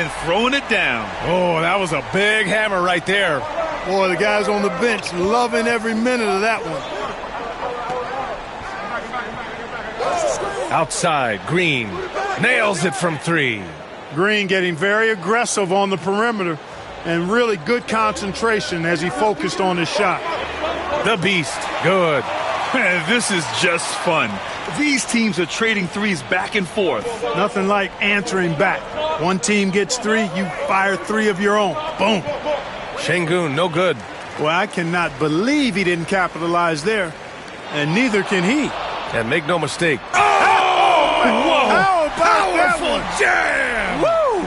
and throwing it down. Oh, that was a big hammer right there. Boy, the guys on the bench loving every minute of that one. Outside, Green nails it from 3. Green getting very aggressive on the perimeter and really good concentration as he focused on his shot. The Beast, good. This is just fun. These teams are trading threes back and forth. Nothing like answering back. One team gets 3, you fire 3 of your own. Boom. Şengün, no good. Well, I cannot believe he didn't capitalize there, and neither can he. And make no mistake. Oh! Whoa! How about that one? Jam! Woo!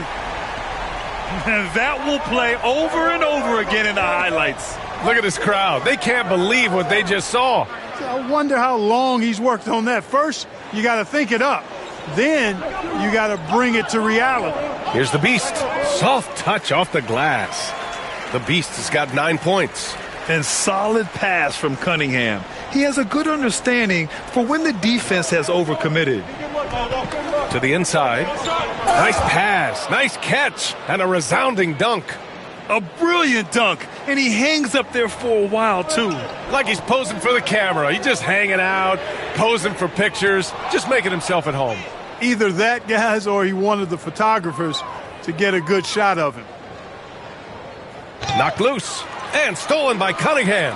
And that will play over and over again in the highlights. Look at this crowd. They can't believe what they just saw. I wonder how long he's worked on that. First, you got to think it up. Then, you got to bring it to reality. Here's the Beast. Soft touch off the glass. The Beast has got 9 points. And solid pass from Cunningham. He has a good understanding for when the defense has overcommitted. To the inside. Nice pass, nice catch, and a resounding dunk. A brilliant dunk, and he hangs up there for a while, too. Like he's posing for the camera. He's just hanging out, posing for pictures, just making himself at home. Either that, guys, or he wanted the photographers to get a good shot of him. Knocked loose and stolen by Cunningham.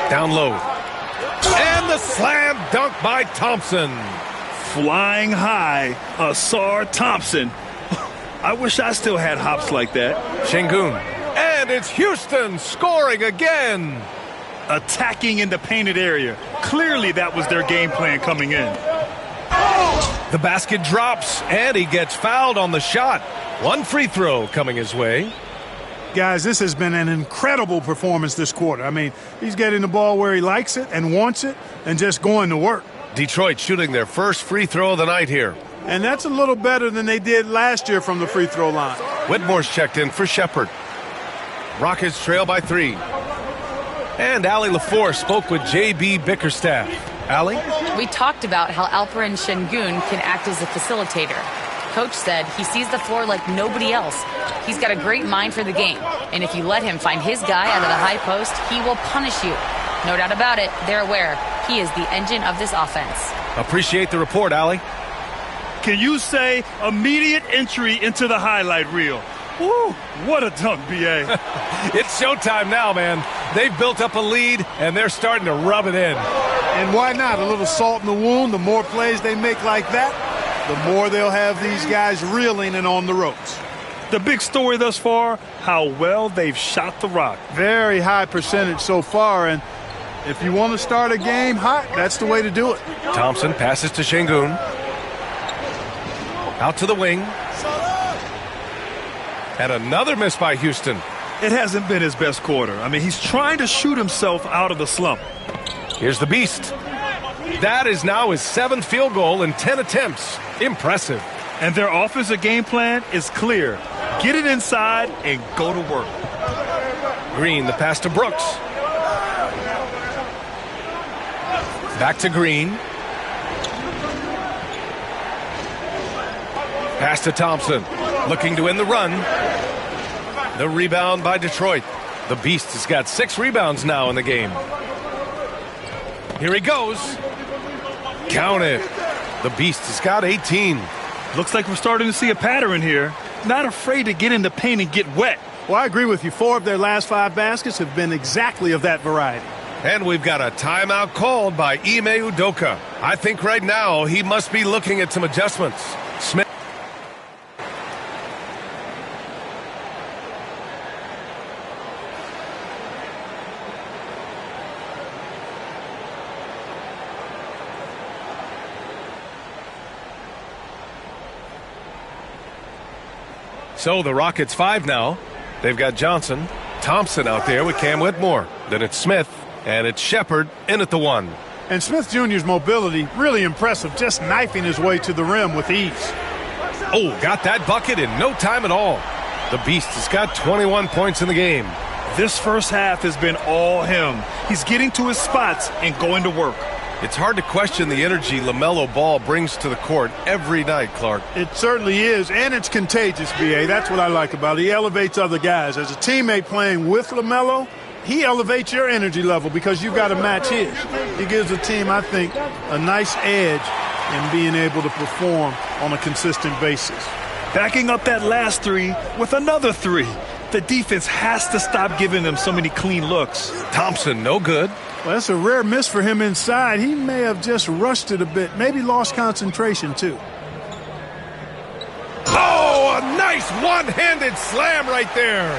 Down low. And the slam dunk by Thompson. Flying high, Asar Thompson. I wish I still had hops like that. Şengün. And it's Houston scoring again. Attacking in the painted area. Clearly that was their game plan coming in. The basket drops, and he gets fouled on the shot. 1 free throw coming his way. Guys, this has been an incredible performance this quarter. I mean, he's getting the ball where he likes it and wants it and just going to work. Detroit shooting their first free throw of the night here. And that's a little better than they did last year from the free throw line. Whitmore's checked in for Shepard. Rockets trail by 3. And Allie LaFour spoke with J.B. Bickerstaff. Allie? We talked about how Alperen Şengün can act as a facilitator. Coach said he sees the floor like nobody else. He's got a great mind for the game. And if you let him find his guy out of the high post, he will punish you. No doubt about it, they're aware. He is the engine of this offense. Appreciate the report, Allie. Can you say immediate entry into the highlight reel? Woo, what a dunk, B.A. It's showtime now, man. They've built up a lead, and they're starting to rub it in. And why not? A little salt in the wound. The more plays they make like that, the more they'll have these guys reeling and on the ropes. The big story thus far, how well they've shot the rock. Very high percentage so far, and if you want to start a game hot, that's the way to do it. Thompson passes to Şengün. Out to the wing. And another miss by Houston. It hasn't been his best quarter. I mean, he's trying to shoot himself out of the slump. Here's the Beast. That is now his 7th field goal in 10 attempts. Impressive. And their offensive game plan is clear. Get it inside and go to work. Green, the pass to Brooks. Back to Green. Pass to Thompson. Looking to win the run. The rebound by Detroit. The Beast has got 6 rebounds now in the game. Here he goes. Count it. The Beast has got 18. Looks like we're starting to see a pattern here. Not afraid to get in the paint and get wet. Well, I agree with you. 4 of their last 5 baskets have been exactly of that variety. And we've got a timeout called by Ime Udoka. I think right now he must be looking at some adjustments. Smith. So the Rockets 5 now. They've got Johnson, Thompson out there with Cam Whitmore. Then it's Smith, and it's Shepard in at the 1. And Smith Jr.'s mobility, really impressive, just knifing his way to the rim with ease. Oh, got that bucket in no time at all. The Beast has got 21 points in the game. This first half has been all him. He's getting to his spots and going to work. It's hard to question the energy LaMelo Ball brings to the court every night, Clark. It certainly is, and it's contagious, B.A. That's what I like about it. He elevates other guys. As a teammate playing with LaMelo, he elevates your energy level because you got to match his. He gives the team, I think, a nice edge in being able to perform on a consistent basis. Backing up that last three with another three. The defense has to stop giving them so many clean looks. Thompson, no good. Well, that's a rare miss for him inside. He may have just rushed it a bit, maybe lost concentration too. Oh, a nice one-handed slam right there.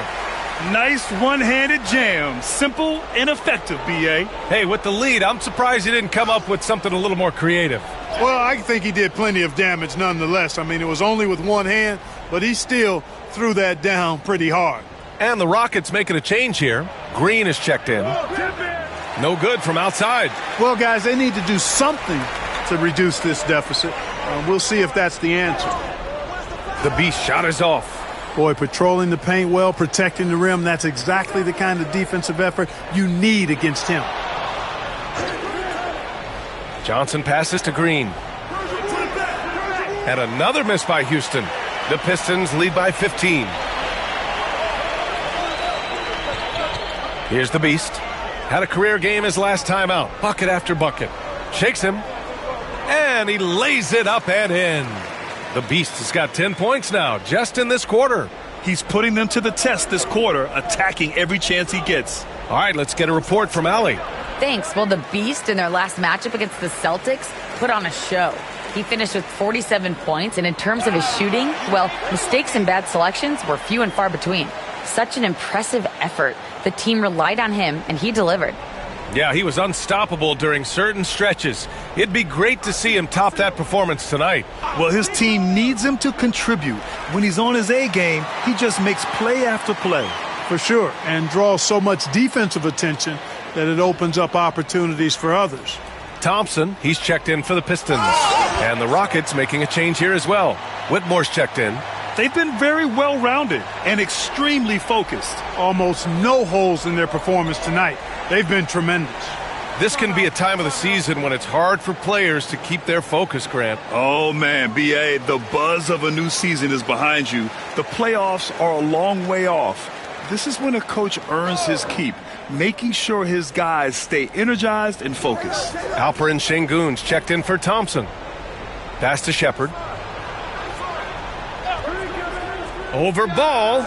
Nice one-handed jam. Simple and effective, B.A. Hey, with the lead, I'm surprised he didn't come up with something a little more creative. Well, I think he did plenty of damage nonetheless. I mean, it was only with one hand, but he still threw that down pretty hard. And the Rockets making a change here. Green is checked in. No good from outside. Well, guys, they need to do something to reduce this deficit. We'll see if that's the answer. The Beast shot is off. Boy, patrolling the paint well, protecting the rim, that's exactly the kind of defensive effort you need against him. Johnson passes to Green. And another miss by Houston. The Pistons lead by 15. Here's the Beast. Had a career game his last time out. Bucket after bucket. Shakes him. And he lays it up and in. The Beast has got 10 points now, just in this quarter. He's putting them to the test this quarter, attacking every chance he gets. All right, let's get a report from Allie. Thanks. Well, the Beast in their last matchup against the Celtics put on a show. He finished with 47 points, and in terms of his shooting, well, mistakes and bad selections were few and far between. Such an impressive effort. The team relied on him, and he delivered. Yeah, he was unstoppable during certain stretches. It'd be great to see him top that performance tonight. Well, his team needs him to contribute. When he's on his A game, he just makes play after play. For sure, and draws so much defensive attention that it opens up opportunities for others. Thompson, he's checked in for the Pistons. And the Rockets making a change here as well. Whitmore's checked in. They've been very well-rounded and extremely focused. Almost no holes in their performance tonight. They've been tremendous. This can be a time of the season when it's hard for players to keep their focus, Grant. Oh, man, B.A., the buzz of a new season is behind you. The playoffs are a long way off. This is when a coach earns his keep, making sure his guys stay energized and focused. Alperen Şengün's checked in for Thompson. Pass to Shepard. Over Ball.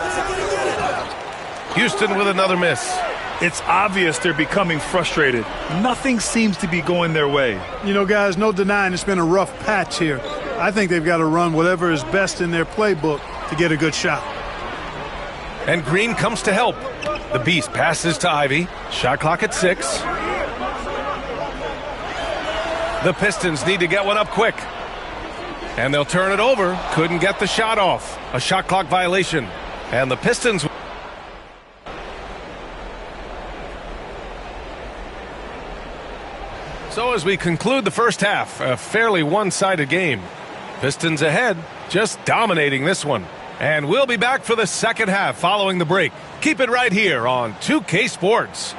Houston with another miss. It's obvious they're becoming frustrated. Nothing seems to be going their way. You know, guys, no denying it's been a rough patch here. I think they've got to run whatever is best in their playbook to get a good shot. And Green comes to help. The Beast passes to Ivy. Shot clock at 6. The Pistons need to get one up quick. And they'll turn it over. Couldn't get the shot off. A shot clock violation. And the Pistons... So as we conclude the first half, a fairly one-sided game. Pistons ahead, just dominating this one. And we'll be back for the second half following the break. Keep it right here on 2K Sports.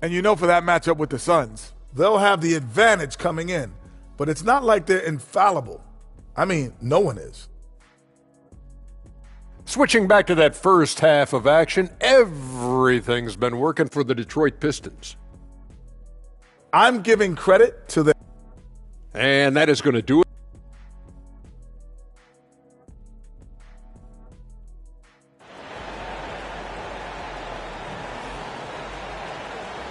And you know, for that matchup with the Suns, they'll have the advantage coming in. But it's not like they're infallible. I mean, no one is. Switching back to that first half of action, everything's been working for the Detroit Pistons. I'm giving credit to them. And that is going to do it.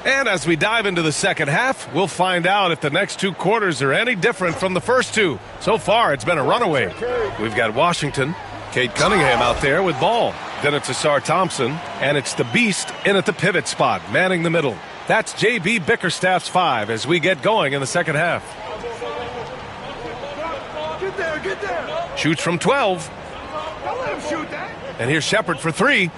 And as we dive into the second half, we'll find out if the next two quarters are any different from the first two. So far, it's been a runaway. We've got Washington, Cade Cunningham out there with ball. Then it's Asar Thompson, and it's the Beast in at the pivot spot, manning the middle. That's J.B. Bickerstaff's 5 as we get going in the second half. Shoots from 12. And here's Shepard for 3.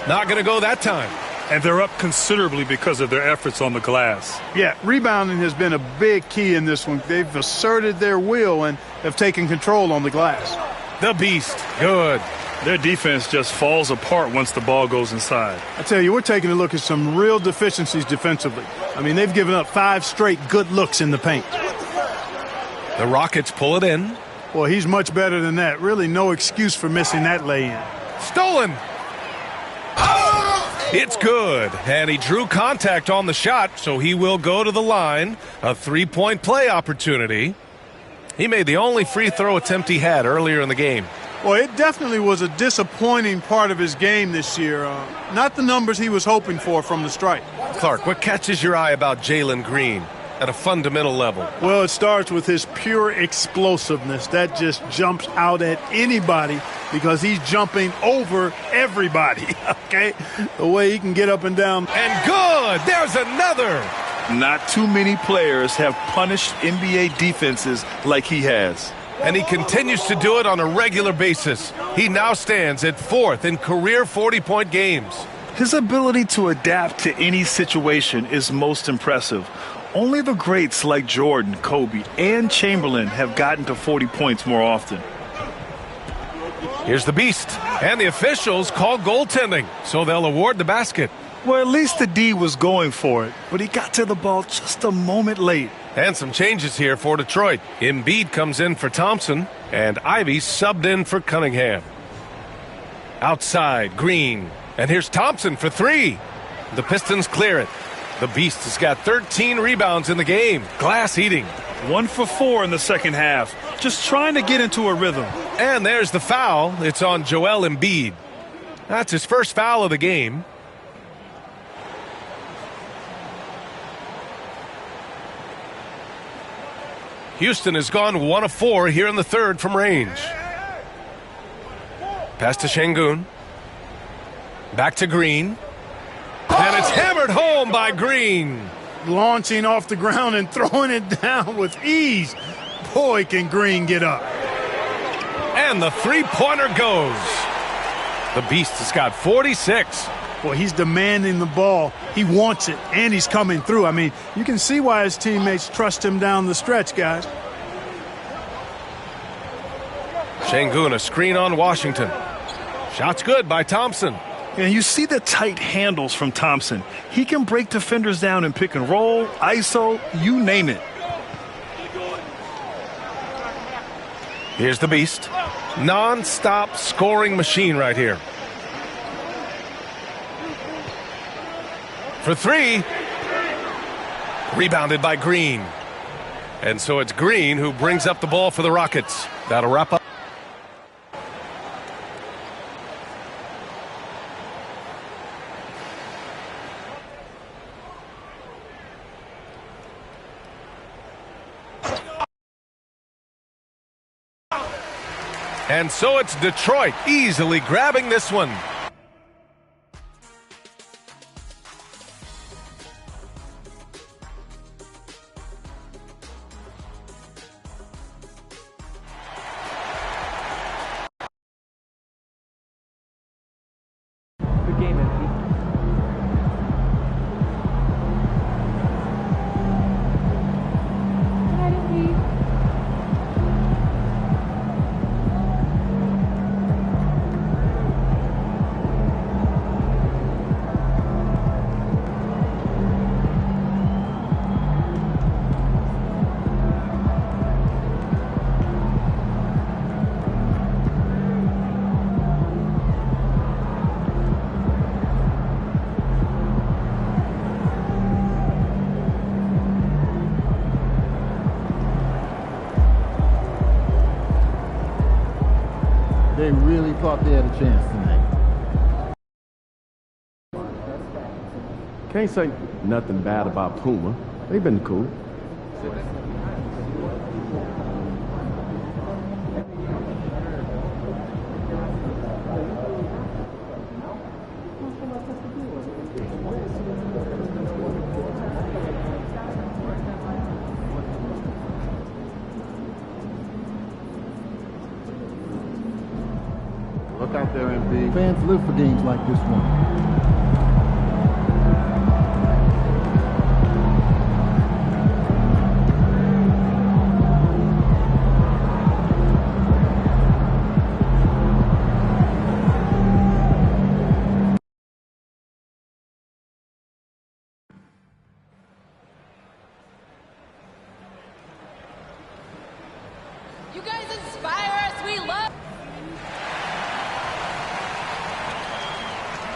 Not going to go that time. And they're up considerably because of their efforts on the glass. Yeah, rebounding has been a big key in this one. They've asserted their will and have taken control on the glass. The Beast. Good. Their defense just falls apart once the ball goes inside. I tell you, we're taking a look at some real deficiencies defensively. I mean, they've given up 5 straight good looks in the paint. The Rockets pull it in. Well, he's much better than that. Really no excuse for missing that lay-in. Stolen. It's good. And he drew contact on the shot, so he will go to the line. A 3-point play opportunity. He made the only free throw attempt he had earlier in the game. Well, it definitely was a disappointing part of his game this year. Not the numbers he was hoping for from the stripe. Clark, what catches your eye about Jalen Green at a fundamental level? Well, it starts with his pure explosiveness. That just jumps out at anybody because he's jumping over everybody, okay? The way he can get up and down. And good! There's another! Not too many players have punished NBA defenses like he has. And he continues to do it on a regular basis. He now stands at 4th in career 40-point games. His ability to adapt to any situation is most impressive. Only the greats like Jordan, Kobe, and Chamberlain have gotten to 40 points more often. Here's the Beast. And the officials call goaltending, so they'll award the basket. Well, at least the D was going for it, but he got to the ball just a moment late. And some changes here for Detroit. Embiid comes in for Thompson, and Ivy subbed in for Cunningham. Outside, Green. And here's Thompson for 3. The Pistons clear it. The Beast has got 13 rebounds in the game. Glass eating. 1 for 4 in the second half. Just trying to get into a rhythm. And there's the foul. It's on Joel Embiid. That's his first foul of the game. Houston has gone 1 of 4 here in the third from range. Pass to Şengün. Back to Green. And it's hammered home by Green. Launching off the ground and throwing it down with ease. Boy, can Green get up. And the three-pointer goes. The Beast has got 46. Boy, he's demanding the ball. He wants it, and he's coming through. I mean, you can see why his teammates trust him down the stretch, guys. Şengün, a screen on Washington. Shot's good by Thompson. And you see the tight handles from Thompson. He can break defenders down in pick and roll, ISO, you name it. Here's the Beast. Non-stop scoring machine right here. For 3. Rebounded by Green. And so it's Green who brings up the ball for the Rockets. That'll wrap up. And so it's Detroit easily grabbing this one. They really thought they had a chance tonight. Can't say nothing bad about Puma. They've been cool. luck out there, MB. Fans live for games like this one. You guys inspire us. We love.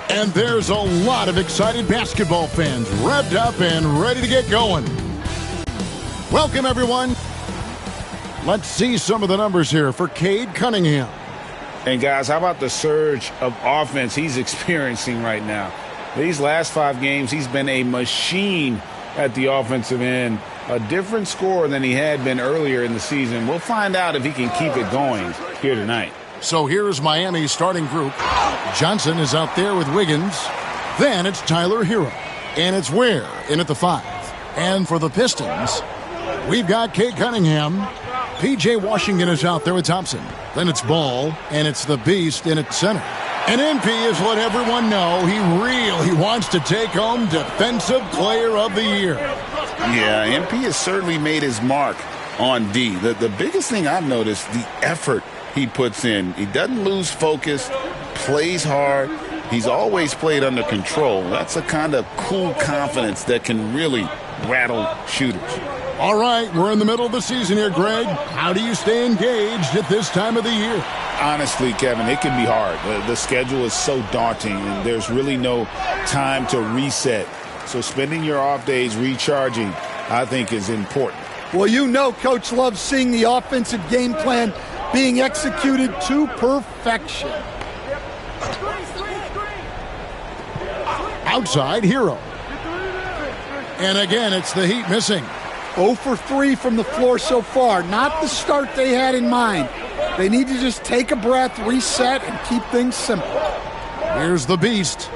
And there's a lot of excited basketball fans revved up and ready to get going. Welcome, everyone. Let's see some of the numbers here for Cade Cunningham. And, guys, how about the surge of offense he's experiencing right now? These last 5 games, he's been a machine at the offensive end. A different scorer than he had been earlier in the season. We'll find out if he can keep it going here tonight. So here's Miami's starting group. Johnson is out there with Wiggins. Then it's Tyler Hero. And it's Ware in at the 5. And for the Pistons, we've got Cade Cunningham. P.J. Washington is out there with Thompson. Then it's Ball, and it's the Beast in at center. And MP has let everyone know he really wants to take home Defensive Player of the Year. Yeah, MP has certainly made his mark on D. The biggest thing I've noticed, the effort he puts in. He doesn't lose focus, plays hard. He's always played under control. That's a kind of cool confidence that can really rattle shooters. All right, we're in the middle of the season here, Greg. How do you stay engaged at this time of the year? Honestly, Kevin, it can be hard. The schedule is so daunting, and there's really no time to reset. So spending your off days recharging, I think, is important. Well, you know Coach loves seeing the offensive game plan being executed to perfection. Outside, Hero. And again, it's the Heat missing. 0 for 3 from the floor so far. Not the start they had in mind. They need to just take a breath, reset, and keep things simple. Here's the Beast.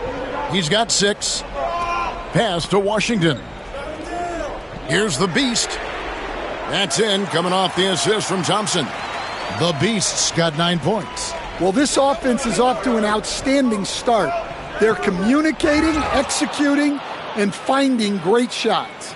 He's got 6. Pass to Washington. Here's the Beast. That's in, coming off the assist from Thompson. The Beast's got 9 points. Well, this offense is off to an outstanding start. They're communicating, executing, and finding great shots.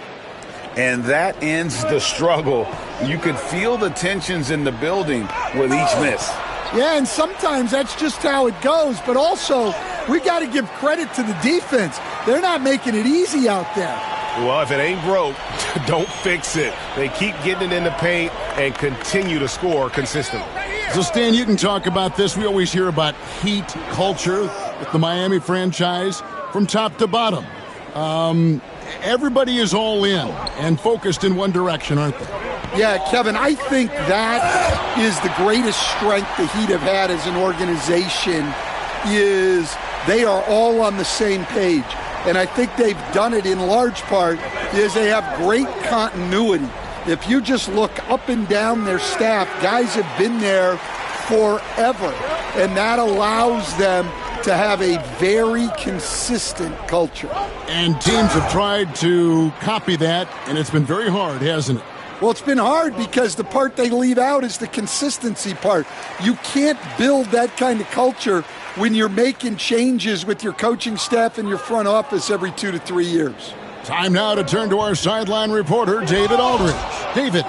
And that ends the struggle. You could feel the tensions in the building with each miss. Yeah, and sometimes that's just how it goes. But also, we got to give credit to the defense. They're not making it easy out there. Well, if it ain't broke, don't fix it. They keep getting it in the paint and continue to score consistently. So, Stan, you can talk about this. We always hear about Heat culture with the Miami franchise from top to bottom. Everybody is all in and focused in one direction, aren't they? Yeah, Kevin, I think that is the greatest strength the Heat have had as an organization is they are all on the same page. And I think they've done it in large part is they have great continuity. If you just look up and down their staff, guys have been there forever. And that allows them to have a very consistent culture. And teams have tried to copy that, and it's been very hard, hasn't it? Well, it's been hard because the part they leave out is the consistency part. You can't build that kind of culture when you're making changes with your coaching staff and your front office every 2 to 3 years. Time now to turn to our sideline reporter, David Aldridge. David.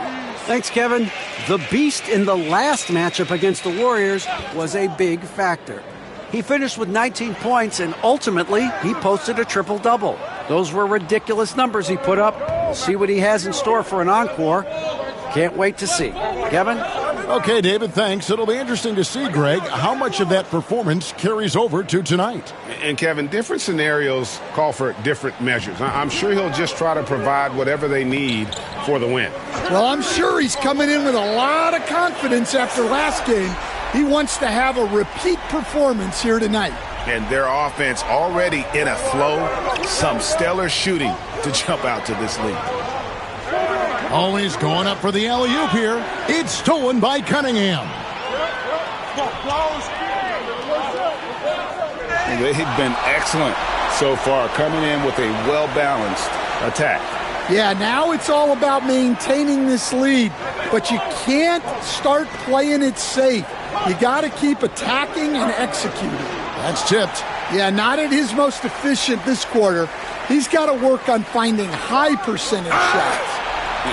Thanks, Kevin. The Beast in the last matchup against the Warriors was a big factor. He finished with 19 points, and ultimately, he posted a triple-double. Those were ridiculous numbers he put up. We'll see what he has in store for an encore. Can't wait to see. Kevin? Okay, David, thanks. It'll be interesting to see, Greg, how much of that performance carries over to tonight. And, Kevin, different scenarios call for different measures. I'm sure he'll just try to provide whatever they need for the win. Well, I'm sure he's coming in with a lot of confidence after last game. He wants to have a repeat performance here tonight. And their offense already in a flow. Some stellar shooting to jump out to this lead. Always going up for the alley-oop here. It's stolen by Cunningham. They've been excellent so far, coming in with a well-balanced attack. Yeah, now it's all about maintaining this lead, but you can't start playing it safe. You got to keep attacking and executing. That's tipped. Yeah, not at his most efficient this quarter. He's got to work on finding high percentage shots.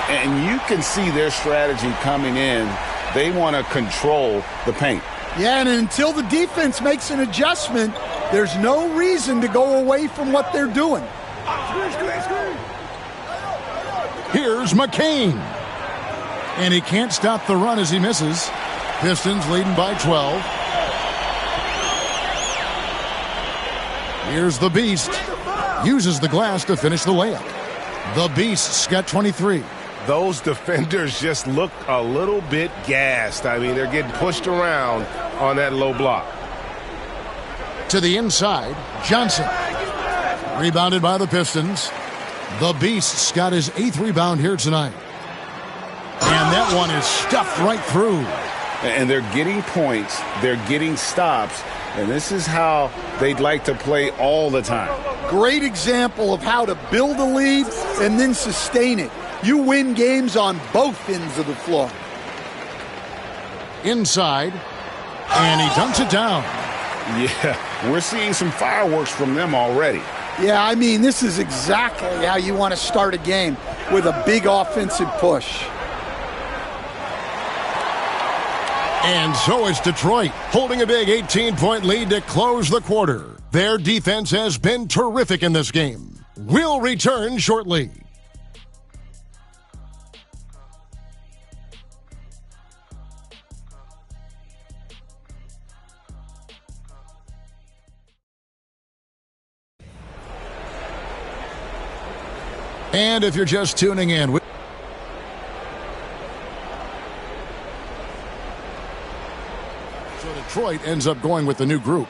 And you can see their strategy coming in. They want to control the paint. Yeah, and until the defense makes an adjustment, there's no reason to go away from what they're doing. Here's McCain. And he can't stop the run as he misses. Pistons leading by 12. Here's the Beast. Uses the glass to finish the layup. The Beast's got 23. Those defenders just look a little bit gassed. I mean, they're getting pushed around on that low block. To the inside, Johnson. Rebounded by the Pistons. The Beast's got his 8th rebound here tonight. And that one is stuffed right through. And they're getting points. They're getting stops. And this is how they'd like to play all the time. Great example of how to build a lead and then sustain it. You win games on both ends of the floor. Inside. And he dunks it down. Yeah, we're seeing some fireworks from them already. Yeah, I mean, this is exactly how you want to start a game, with a big offensive push. And so is Detroit, holding a big 18-point lead to close the quarter. Their defense has been terrific in this game. We'll return shortly. And if you're just tuning in, so Detroit ends up going with the new group.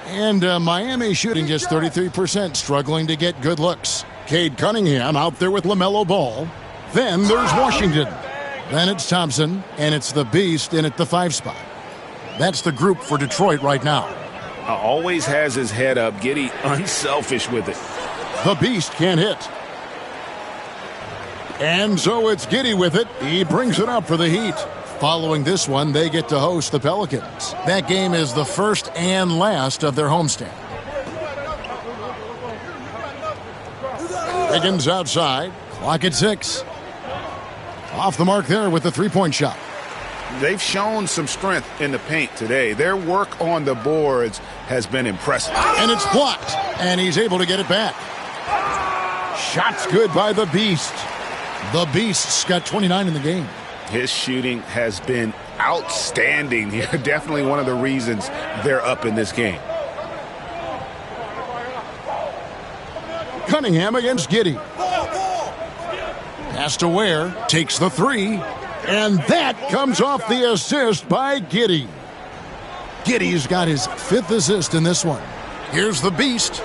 And Miami shooting just 33%, struggling to get good looks. Cade Cunningham out there with LaMelo Ball. Then there's Washington. Then it's Thompson, and it's the Beast in at the 5 spot. That's the group for Detroit right now. Always has his head up, Giddey unselfish with it. The Beast can't hit. And so it's Giddey with it. He brings it up for the Heat. Following this one, they get to host the Pelicans. That game is the first and last of their homestand. Wiggins outside. Clock at 6. Off the mark there with the three-point shot. They've shown some strength in the paint today. Their work on the boards has been impressive. And it's blocked. And he's able to get it back. Shots good by the Beast. The Beast's got 29 in the game. His shooting has been outstanding here. Definitely one of the reasons they're up in this game. Cunningham against Giddey. Pass to Ware. Takes the 3. And that comes off the assist by Giddey. Giddey's got his 5th assist in this one. Here's the Beast.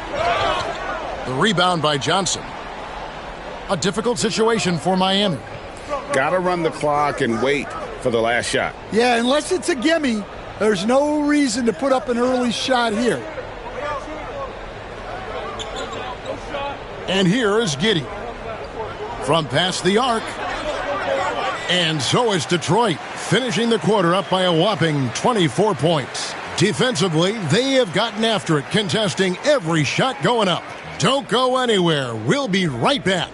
The rebound by Johnson. A difficult situation for Miami. Got to run the clock and wait for the last shot. Yeah, unless it's a gimme, there's no reason to put up an early shot here. And here is Giddey. From past the arc. And so is Detroit, finishing the quarter up by a whopping 24 points. Defensively, they have gotten after it, contesting every shot going up. Don't go anywhere. We'll be right back.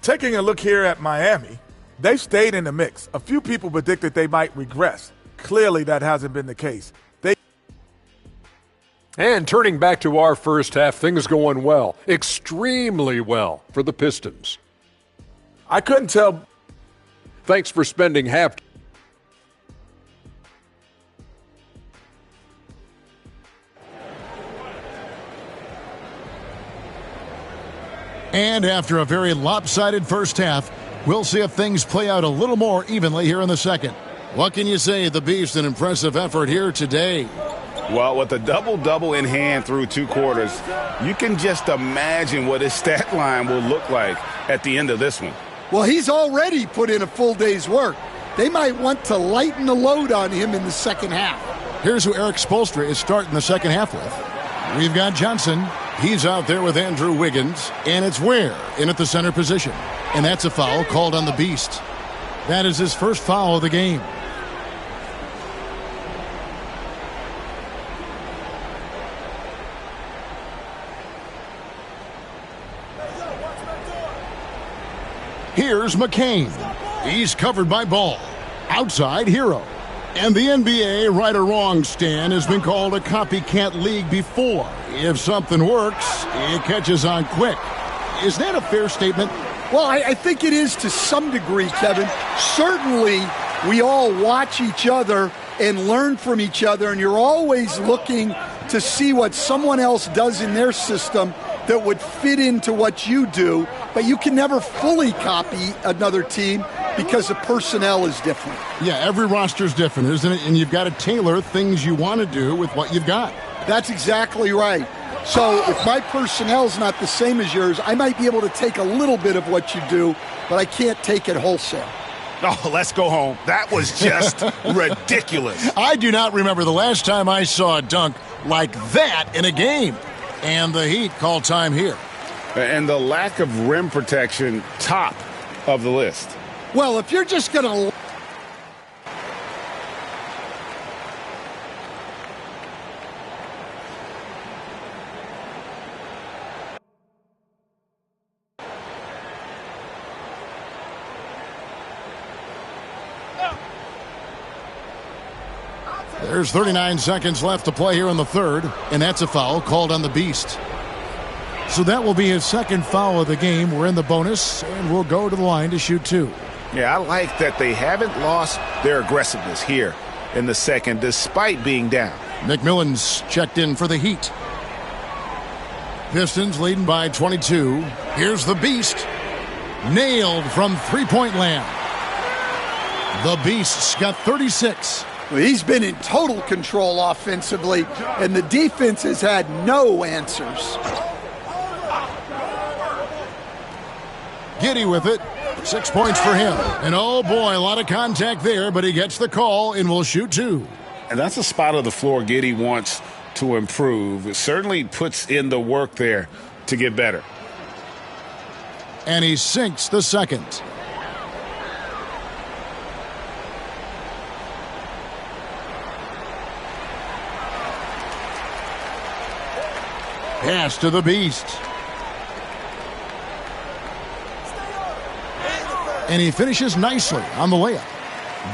Taking a look here at Miami, they've stayed in the mix. A few people predicted they might regress. Clearly, that hasn't been the case. And turning back to our first half, things going well, extremely well for the Pistons. I couldn't tell. Thanks for spending half. And after a very lopsided first half, we'll see if things play out a little more evenly here in the second. What can you say? The Beast, an impressive effort here today. Well, with a double-double in hand through 2 quarters, you can just imagine what his stat line will look like at the end of this one. Well, he's already put in a full day's work. they might want to lighten the load on him in the second half. Here's who Eric Spoelstra is starting the second half with. We've got Johnson. He's out there with Andrew Wiggins. And it's Ware in at the center position. And that's a foul called on the Beast. That is his first foul of the game. Here's McCain. He's covered by Ball. Outside, Hero. And the NBA, right or wrong, Stan, has been called a copycat league before. If something works, it catches on quick. Is that a fair statement? Well, I think it is to some degree, Kevin. Certainly, we all watch each other and learn from each other, and you're always looking to see what someone else does in their system that would fit into what you do, but you can never fully copy another team because the personnel is different. Yeah, every roster is different, isn't it? And you've got to tailor things you want to do with what you've got. That's exactly right. So if my personnel's not the same as yours, I might be able to take a little bit of what you do, but I can't take it wholesale. Oh, let's go home. That was just ridiculous. I do not remember the last time I saw a dunk like that in a game. And the Heat call time here. And the lack of rim protection, top of the list. Well, if you're just going to... There's 39 seconds left to play here in the third, and that's a foul called on the Beast. So that will be his second foul of the game. We're in the bonus, and we'll go to the line to shoot two. Yeah, I like that they haven't lost their aggressiveness here in the second, despite being down. McMillan's checked in for the Heat. Pistons leading by 22. Here's the Beast. Nailed from three-point land. The Beast's got 36. Well, he's been in total control offensively, and the defense has had no answers. Giddey with it. 6 points for him. And oh boy, a lot of contact there, but he gets the call and will shoot two. And that's a spot of the floor Giddey wants to improve. It certainly puts in the work there to get better. And he sinks the second. Pass to the Beast. And he finishes nicely on the layup.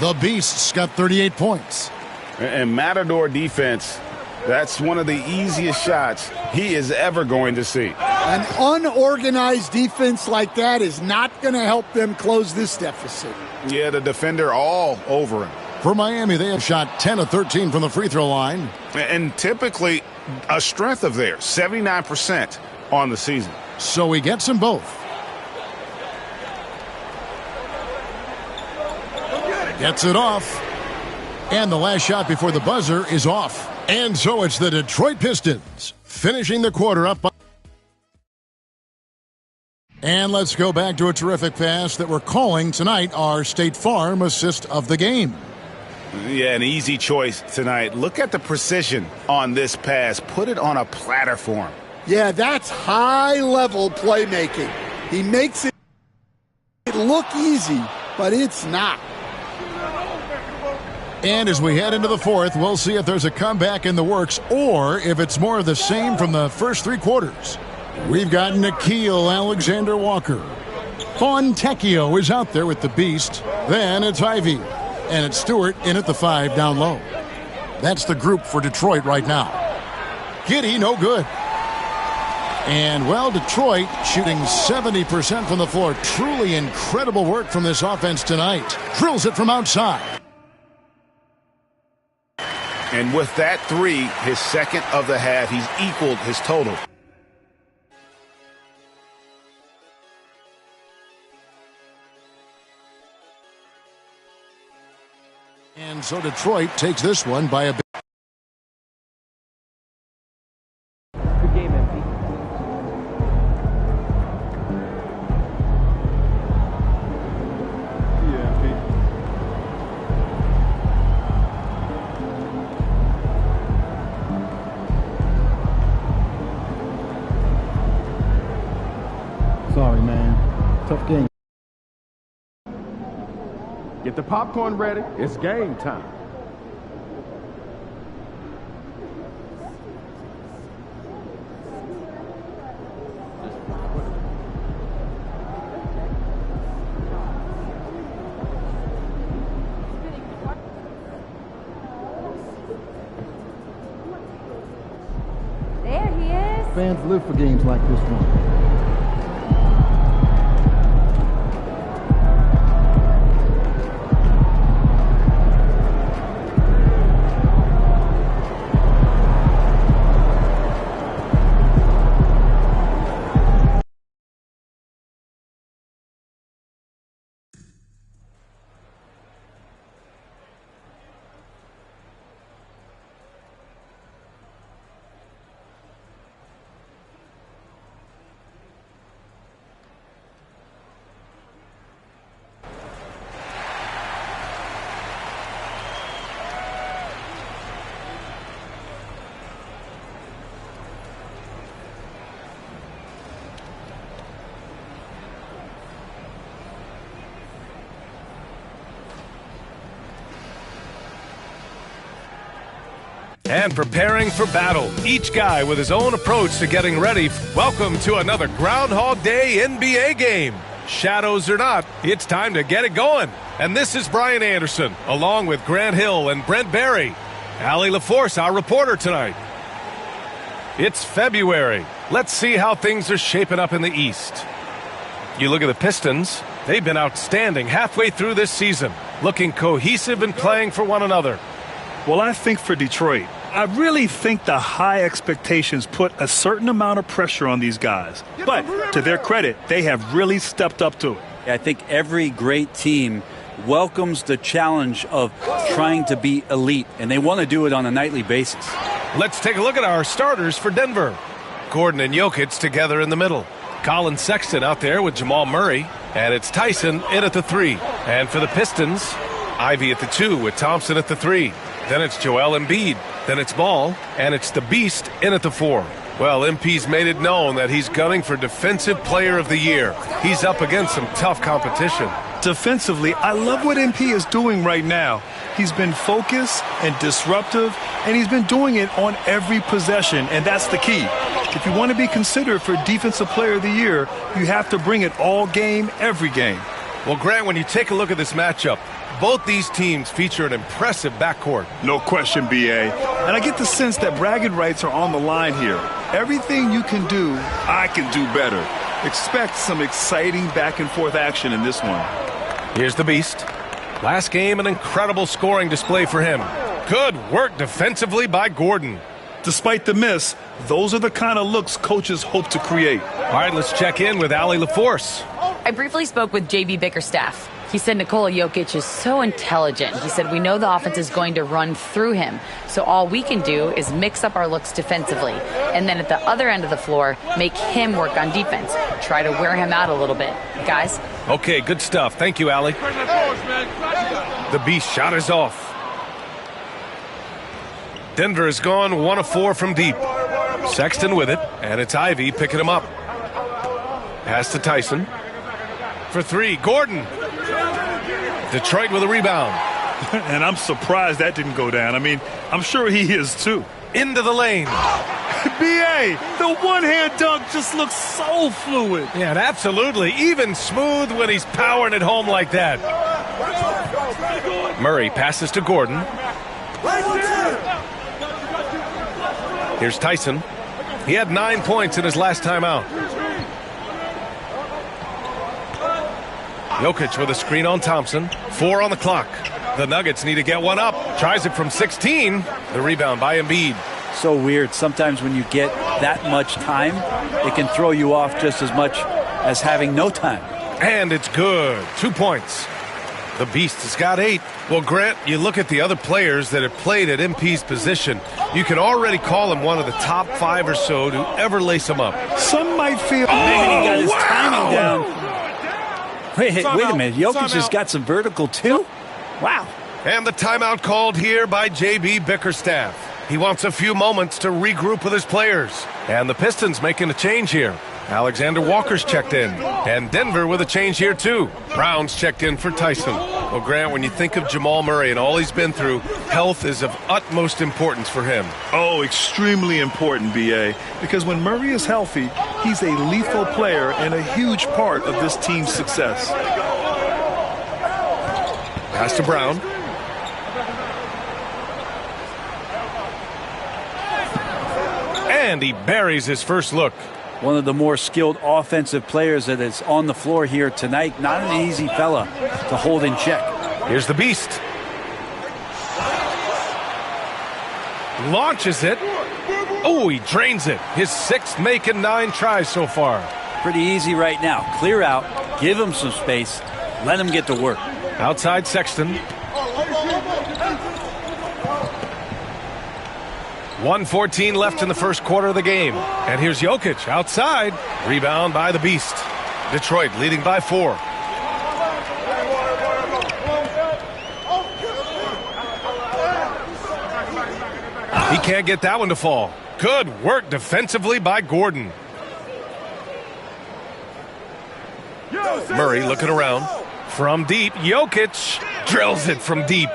The Beast's got 38 points. And Matador defense, that's one of the easiest shots he is ever going to see. An unorganized defense like that is not going to help them close this deficit. Yeah, the defender all over him. For Miami, they have shot 10 of 13 from the free throw line. And typically a strength of theirs, 79% on the season. So he gets them both. Gets it off. And the last shot before the buzzer is off. And so it's the Detroit Pistons finishing the quarter up. And let's go back to a terrific pass that we're calling tonight our State Farm assist of the game. Yeah, an easy choice tonight. Look at the precision on this pass. Put it on a platter for him. Yeah, that's high-level playmaking. He makes it look easy, but it's not. And as we head into the fourth, we'll see if there's a comeback in the works or if it's more of the same from the first three quarters. We've got Nickeil Alexander-Walker. Fontecchio is out there with the Beast. Then it's Ivy. And it's Stewart in at the 5 down low. That's the group for Detroit right now. Giddey, no good. And, well, Detroit shooting 70% from the floor. Truly incredible work from this offense tonight. Drills it from outside. And with that three, his second of the half, he's equaled his total. And so Detroit takes this one by a bit. Good game, MP. Yeah, MP. Get the popcorn ready. It's game time. There he is. Fans live for games like this one. And preparing for battle, each guy with his own approach to getting ready. Welcome to another Groundhog Day NBA game. Shadows or not, it's time to get it going. And this is Brian Anderson, along with Grant Hill and Brent Barry. Allie LaForce, our reporter tonight. It's February. Let's see how things are shaping up in the East. You look at the Pistons, they've been outstanding halfway through this season, looking cohesive and playing for one another. Well, I think for Detroit, I really think the high expectations put a certain amount of pressure on these guys. But to their credit, they have really stepped up to it. I think every great team welcomes the challenge of trying to be elite, and they want to do it on a nightly basis. Let's take a look at our starters for Denver. Gordon and Jokic together in the middle. Colin Sexton out there with Jamal Murray. And it's Tyson in at the 3. And for the Pistons, Ivy at the 2 with Thompson at the 3. Then it's Joel Embiid. Then it's Ball. And it's the Beast in at the 4. Well, MP's made it known that he's gunning for Defensive Player of the Year. He's up against some tough competition. Defensively, I love what MP is doing right now. He's been focused and disruptive, and he's been doing it on every possession, and that's the key. If you want to be considered for Defensive Player of the Year, you have to bring it all game, every game. Well, Grant, when you take a look at this matchup, both these teams feature an impressive backcourt. No question, B.A. And I get the sense that bragging rights are on the line here. Everything you can do, I can do better. Expect some exciting back-and-forth action in this one. Here's the Beast. Last game, an incredible scoring display for him. Good work defensively by Gordon. Despite the miss, those are the kind of looks coaches hope to create. All right, let's check in with Allie LaForce. I briefly spoke with J.B. Bickerstaff. He said Nikola Jokic is so intelligent. He said we know the offense is going to run through him. So all we can do is mix up our looks defensively. And then at the other end of the floor, make him work on defense. Try to wear him out a little bit. Guys? Okay, good stuff. Thank you, Allie. The Beast shot is off. Denver has gone 1 of 4 from deep. Sexton with it, and it's Ivy picking him up. Pass to Tyson. For 3, Gordon. Detroit with a rebound. And I'm surprised that didn't go down. I mean, I'm sure he is too. Into the lane. B.A., the one-hand dunk just looks so fluid. Yeah, and absolutely. Even smooth when he's powering it home like that. Murray passes to Gordon. Here's Tyson. He had 9 points in his last time out. Jokic with a screen on Thompson. 4 on the clock. The Nuggets need to get one up. Tries it from 16. The rebound by Embiid. So weird. Sometimes when you get that much time, it can throw you off just as much as having no time. And it's good. 2 points. The Beast has got 8. Well, Grant, you look at the other players that have played at MP's position, you can already call him one of the top 5 or so to ever lace him up. Some might feel... Man, he got his timing down. Wait a minute. Jokic has got some vertical, too? Wow. And the timeout called here by J.B. Bickerstaff. He wants a few moments to regroup with his players. And the Pistons making a change here. Alexander Walker's checked in. And Denver with a change here, too. Brown's checked in for Tyson. Well, Grant, when you think of Jamal Murray and all he's been through, health is of utmost importance for him. Oh, extremely important, B.A., because when Murray is healthy, he's a lethal player and a huge part of this team's success. Pass to Brown. And he buries his first look. One of the more skilled offensive players that is on the floor here tonight. Not an easy fella to hold in check. Here's the Beast. Launches it. Oh, he drains it. His 6th make in 9 tries so far. Pretty easy right now. Clear out. Give him some space. Let him get to work. Outside Sexton. 1:14 left in the first quarter of the game. And here's Jokic outside. Rebound by the Beast. Detroit leading by 4. He can't get that one to fall. Good work defensively by Gordon. Murray looking around. From deep, Jokic drills it from deep.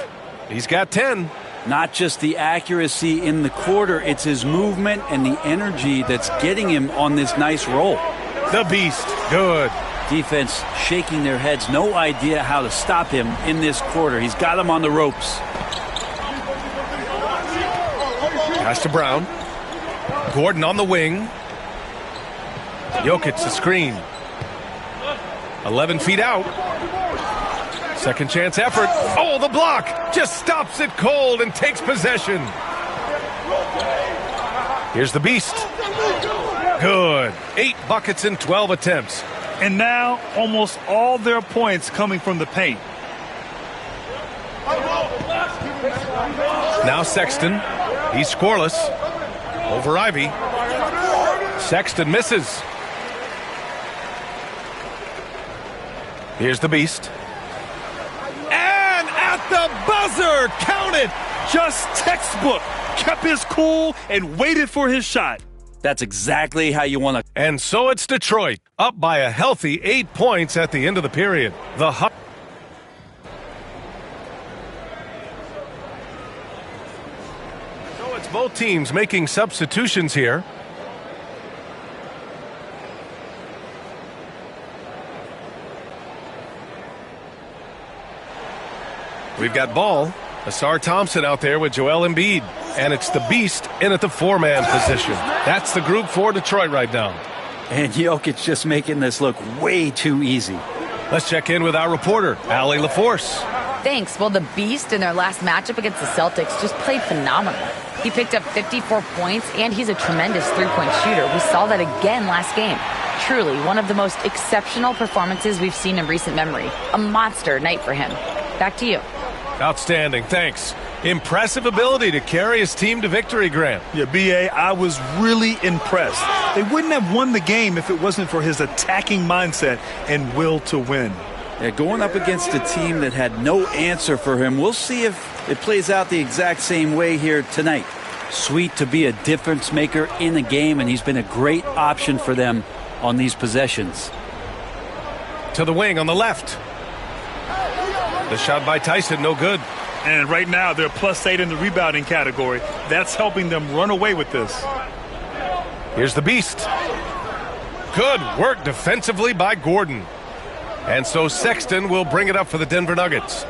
He's got 10. Not just the accuracy in the quarter, it's his movement and the energy that's getting him on this nice roll. The Beast, good. Defense shaking their heads, no idea how to stop him in this quarter. He's got him on the ropes. Pass to Brown. Gordon on the wing. Jokic the screen. 11 feet out. Second chance effort. Oh, the block. Just stops it cold and takes possession. Here's the Beast. Good. 8 buckets in 12 attempts. And now almost all their points coming from the paint. Now Sexton. He's scoreless. Over Ivy. Sexton misses. Here's the Beast. And at the buzzer, count it. Just textbook. Kept his cool and waited for his shot. That's exactly how you want to. And so it's Detroit, up by a healthy 8 points at the end of the period. So it's both teams making substitutions here. We've got ball. Asar Thompson out there with Joel Embiid. And it's the Beast in at the 4-man position. That's the group for Detroit right now. And Jokic just making this look way too easy. Let's check in with our reporter, Allie LaForce. Thanks. Well, the Beast in their last matchup against the Celtics just played phenomenal. He picked up 54 points, and he's a tremendous three-point shooter. We saw that again last game. Truly, one of the most exceptional performances we've seen in recent memory. A monster night for him. Back to you. Outstanding, thanks. Impressive ability to carry his team to victory, Grant. Yeah, B.A., I was really impressed. They wouldn't have won the game if it wasn't for his attacking mindset and will to win. Yeah, going up against a team that had no answer for him. We'll see if it plays out the exact same way here tonight. Sweet to be a difference maker in the game, and he's been a great option for them on these possessions. To the wing on the left. The shot by Tyson, no good. And right now, they're +8 in the rebounding category. That's helping them run away with this. Here's the Beast. Good work defensively by Gordon. And so Sexton will bring it up for the Denver Nuggets.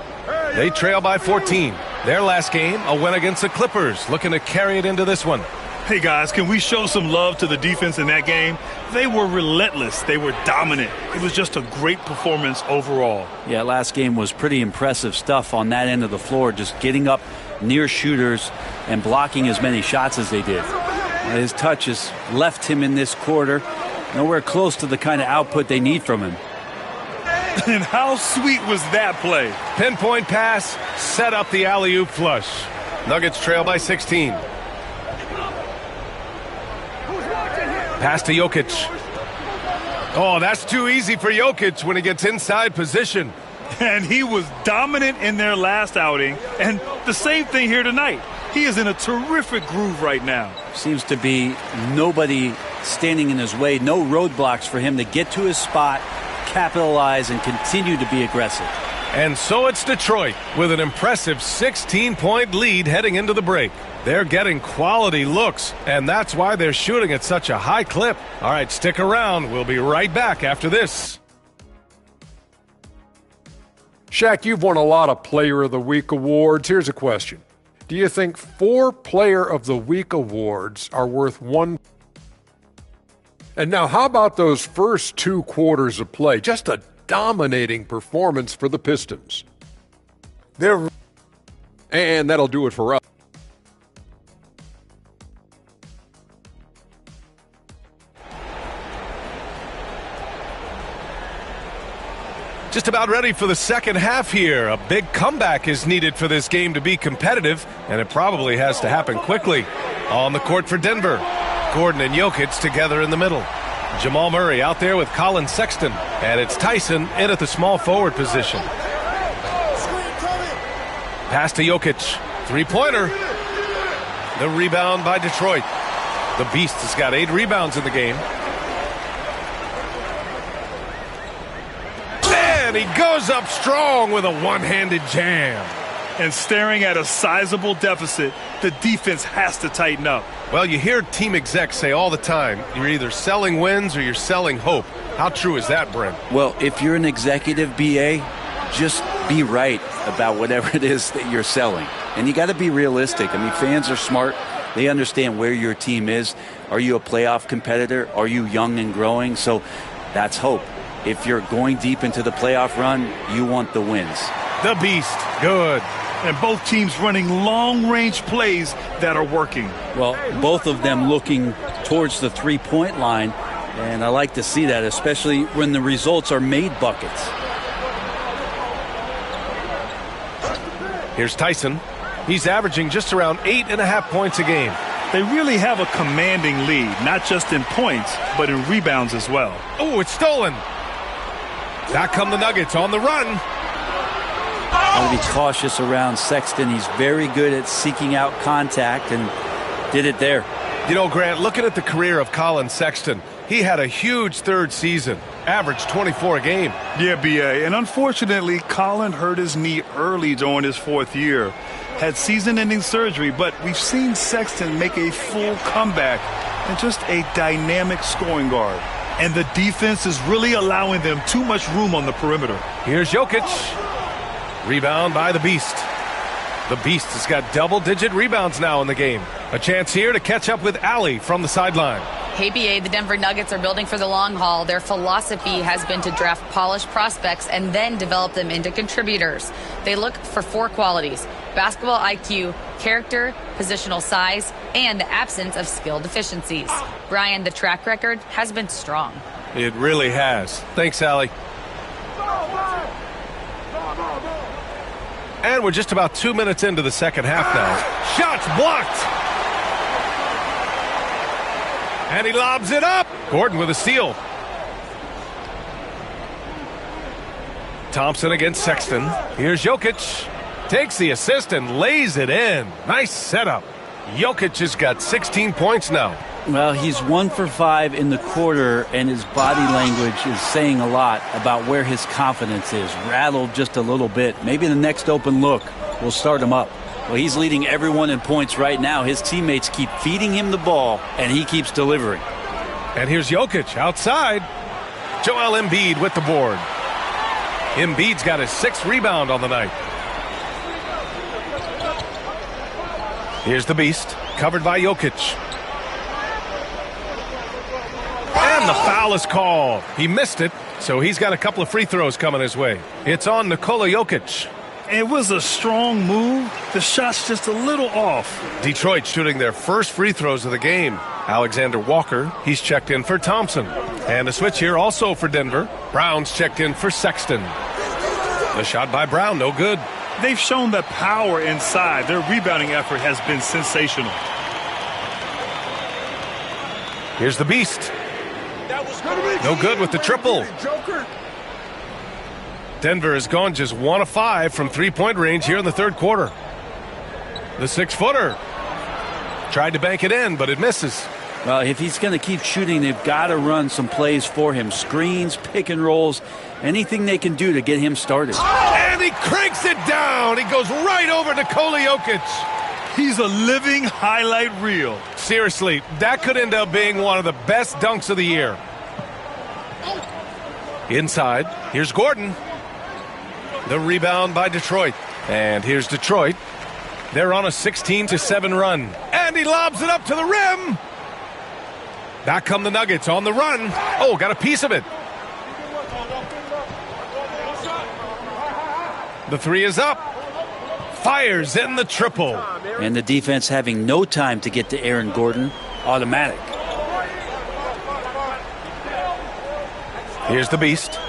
They trail by 14. Their last game, a win against the Clippers, looking to carry it into this one. Hey, guys, can we show some love to the defense in that game? They were relentless. They were dominant. It was just a great performance overall. Yeah, last game was pretty impressive stuff on that end of the floor, just getting up near shooters and blocking as many shots as they did. His touch has left him in this quarter. Nowhere close to the kind of output they need from him. And how sweet was that play? Pinpoint pass, set up the alley-oop flush. Nuggets trail by 16. Pass to Jokic. Oh, that's too easy for Jokic when he gets inside position. And he was dominant in their last outing. And the same thing here tonight. He is in a terrific groove right now. Seems to be nobody standing in his way. No roadblocks for him to get to his spot, capitalize, and continue to be aggressive. And so it's Detroit with an impressive 16-point lead heading into the break. They're getting quality looks, and that's why they're shooting at such a high clip. All right, stick around. We'll be right back after this. Shaq, you've won a lot of Player of the Week awards. Here's a question. Do you think 4 Player of the Week awards are worth 1? And now, how about those first 2 quarters of play? Just a dominating performance for the Pistons. And that'll do it for us. Just about ready for the second half here. A big comeback is needed for this game to be competitive, and it probably has to happen quickly. On the court for Denver, Gordon and Jokic together in the middle. Jamal Murray out there with Colin Sexton, and it's Tyson in at the small forward position. Pass to Jokic, 3-pointer. The rebound by Detroit. The Beast has got 8 rebounds in the game. And he goes up strong with a one-handed jam. And staring at a sizable deficit, the defense has to tighten up. Well, you hear team execs say all the time, you're either selling wins or you're selling hope. How true is that, Brent? Well, if you're an executive, BA, just be right about whatever it is that you're selling. And you got to be realistic. I mean, fans are smart. They understand where your team is. Are you a playoff competitor? Are you young and growing? So that's hope. If you're going deep into the playoff run, you want the wins. The Beast, good. And both teams running long-range plays that are working. Well, both of them looking towards the three-point line, and I like to see that, especially when the results are made buckets. Here's Tyson. He's averaging just around 8.5 points a game. They really have a commanding lead, not just in points, but in rebounds as well. Oh, it's stolen. Back come the Nuggets on the run. I want to be cautious around Sexton. He's very good at seeking out contact and did it there. You know, Grant, looking at the career of Colin Sexton, he had a huge third season, averaged 24 a game. Yeah, B.A., and unfortunately, Colin hurt his knee early during his 4th year. Had season-ending surgery, but we've seen Sexton make a full comeback and just a dynamic scoring guard. And the defense is really allowing them too much room on the perimeter. Here's Jokic. Rebound by the Beast. The Beast has got double-digit rebounds now in the game. A chance here to catch up with Allie from the sideline. Hey, BA, the Denver Nuggets are building for the long haul. Their philosophy has been to draft polished prospects and then develop them into contributors. They look for 4 qualities: basketball IQ, character, positional size, and the absence of skill deficiencies. Brian, the track record has been strong. It really has. Thanks, Allie. And we're just about 2 minutes into the second half now. Shots blocked. And he lobs it up. Gordon with a steal. Thompson against Sexton. Here's Jokic. Takes the assist and lays it in. Nice setup. Jokic has got 16 points now. Well, he's 1 for 5 in the quarter, and his body language is saying a lot about where his confidence is. Rattled just a little bit. Maybe the next open look will start him up. Well, he's leading everyone in points right now. His teammates keep feeding him the ball, and he keeps delivering. And here's Jokic outside. Joel Embiid with the board. Embiid's got his 6th rebound on the night. Here's the Beast, covered by Jokic. And the foul is called. He missed it, so he's got a couple of free throws coming his way. It's on Nikola Jokic. It was a strong move. The shot's just a little off. Detroit shooting their first free throws of the game. Alexander Walker, he's checked in for Thompson. And a switch here also for Denver. Brown's checked in for Sexton. The shot by Brown, no good. They've shown the power inside. Their rebounding effort has been sensational. Here's the Beast. No good with the triple. Denver has gone just 1 of 5 from 3-point range here in the third quarter. The 6-footer. Tried to bank it in, but it misses. Well, if he's going to keep shooting, they've got to run some plays for him. Screens, pick and rolls, anything they can do to get him started. And And he cranks it down. He goes right over Nikola Jokic. He's a living highlight reel. Seriously, that could end up being one of the best dunks of the year. Inside, here's Gordon. The rebound by Detroit. And here's Detroit. They're on a 16-7 run. And he lobs it up to the rim. Back come the Nuggets on the run. Oh, got a piece of it. The three is up. Fires in the triple. And the defense having no time to get to Aaron Gordon. Automatic. Here's the Beast.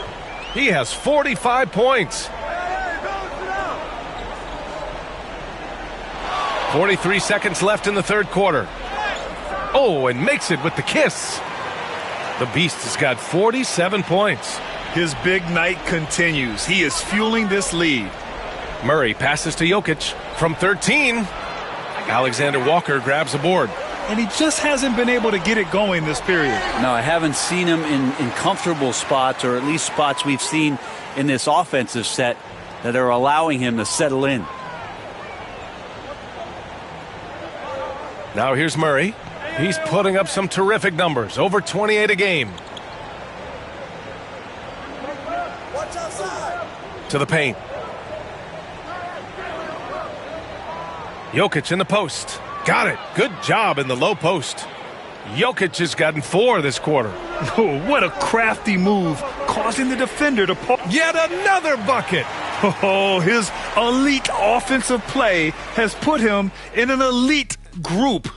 He has 45 points. 43 seconds left in the third quarter. Oh, and makes it with the kiss. The Beast has got 47 points. His big night continues. He is fueling this lead. Murray passes to Jokic from 13. Alexander Walker grabs the board. And he just hasn't been able to get it going this period. No, I haven't seen him in comfortable spots, or at least spots we've seen in this offensive set that are allowing him to settle in. Now here's Murray. He's putting up some terrific numbers, over 28 a game. To the paint. Jokic in the post. Got it. Good job in the low post. Jokic has gotten 4 this quarter. Oh, what a crafty move, causing the defender to pull. Yet another bucket. Oh, his elite offensive play has put him in an elite group.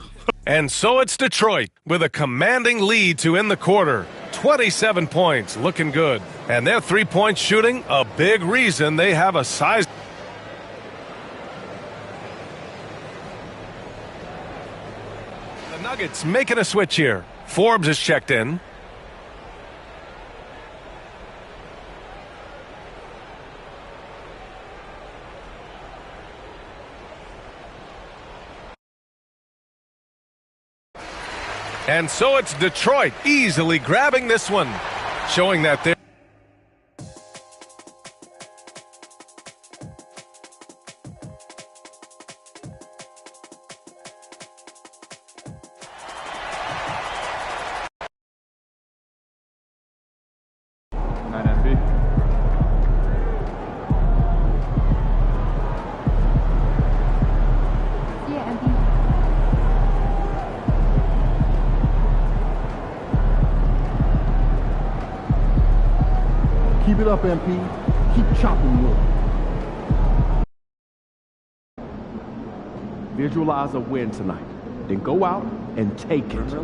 And so it's Detroit with a commanding lead to end the quarter. 27 points, looking good. And their three-point shooting, a big reason they have a size. The Nuggets making a switch here. Forbes is checked in. And so it's Detroit easily grabbing this one, showing that they're... Keep it up, MP. Keep chopping wood. Visualize a win tonight. Then go out and take it.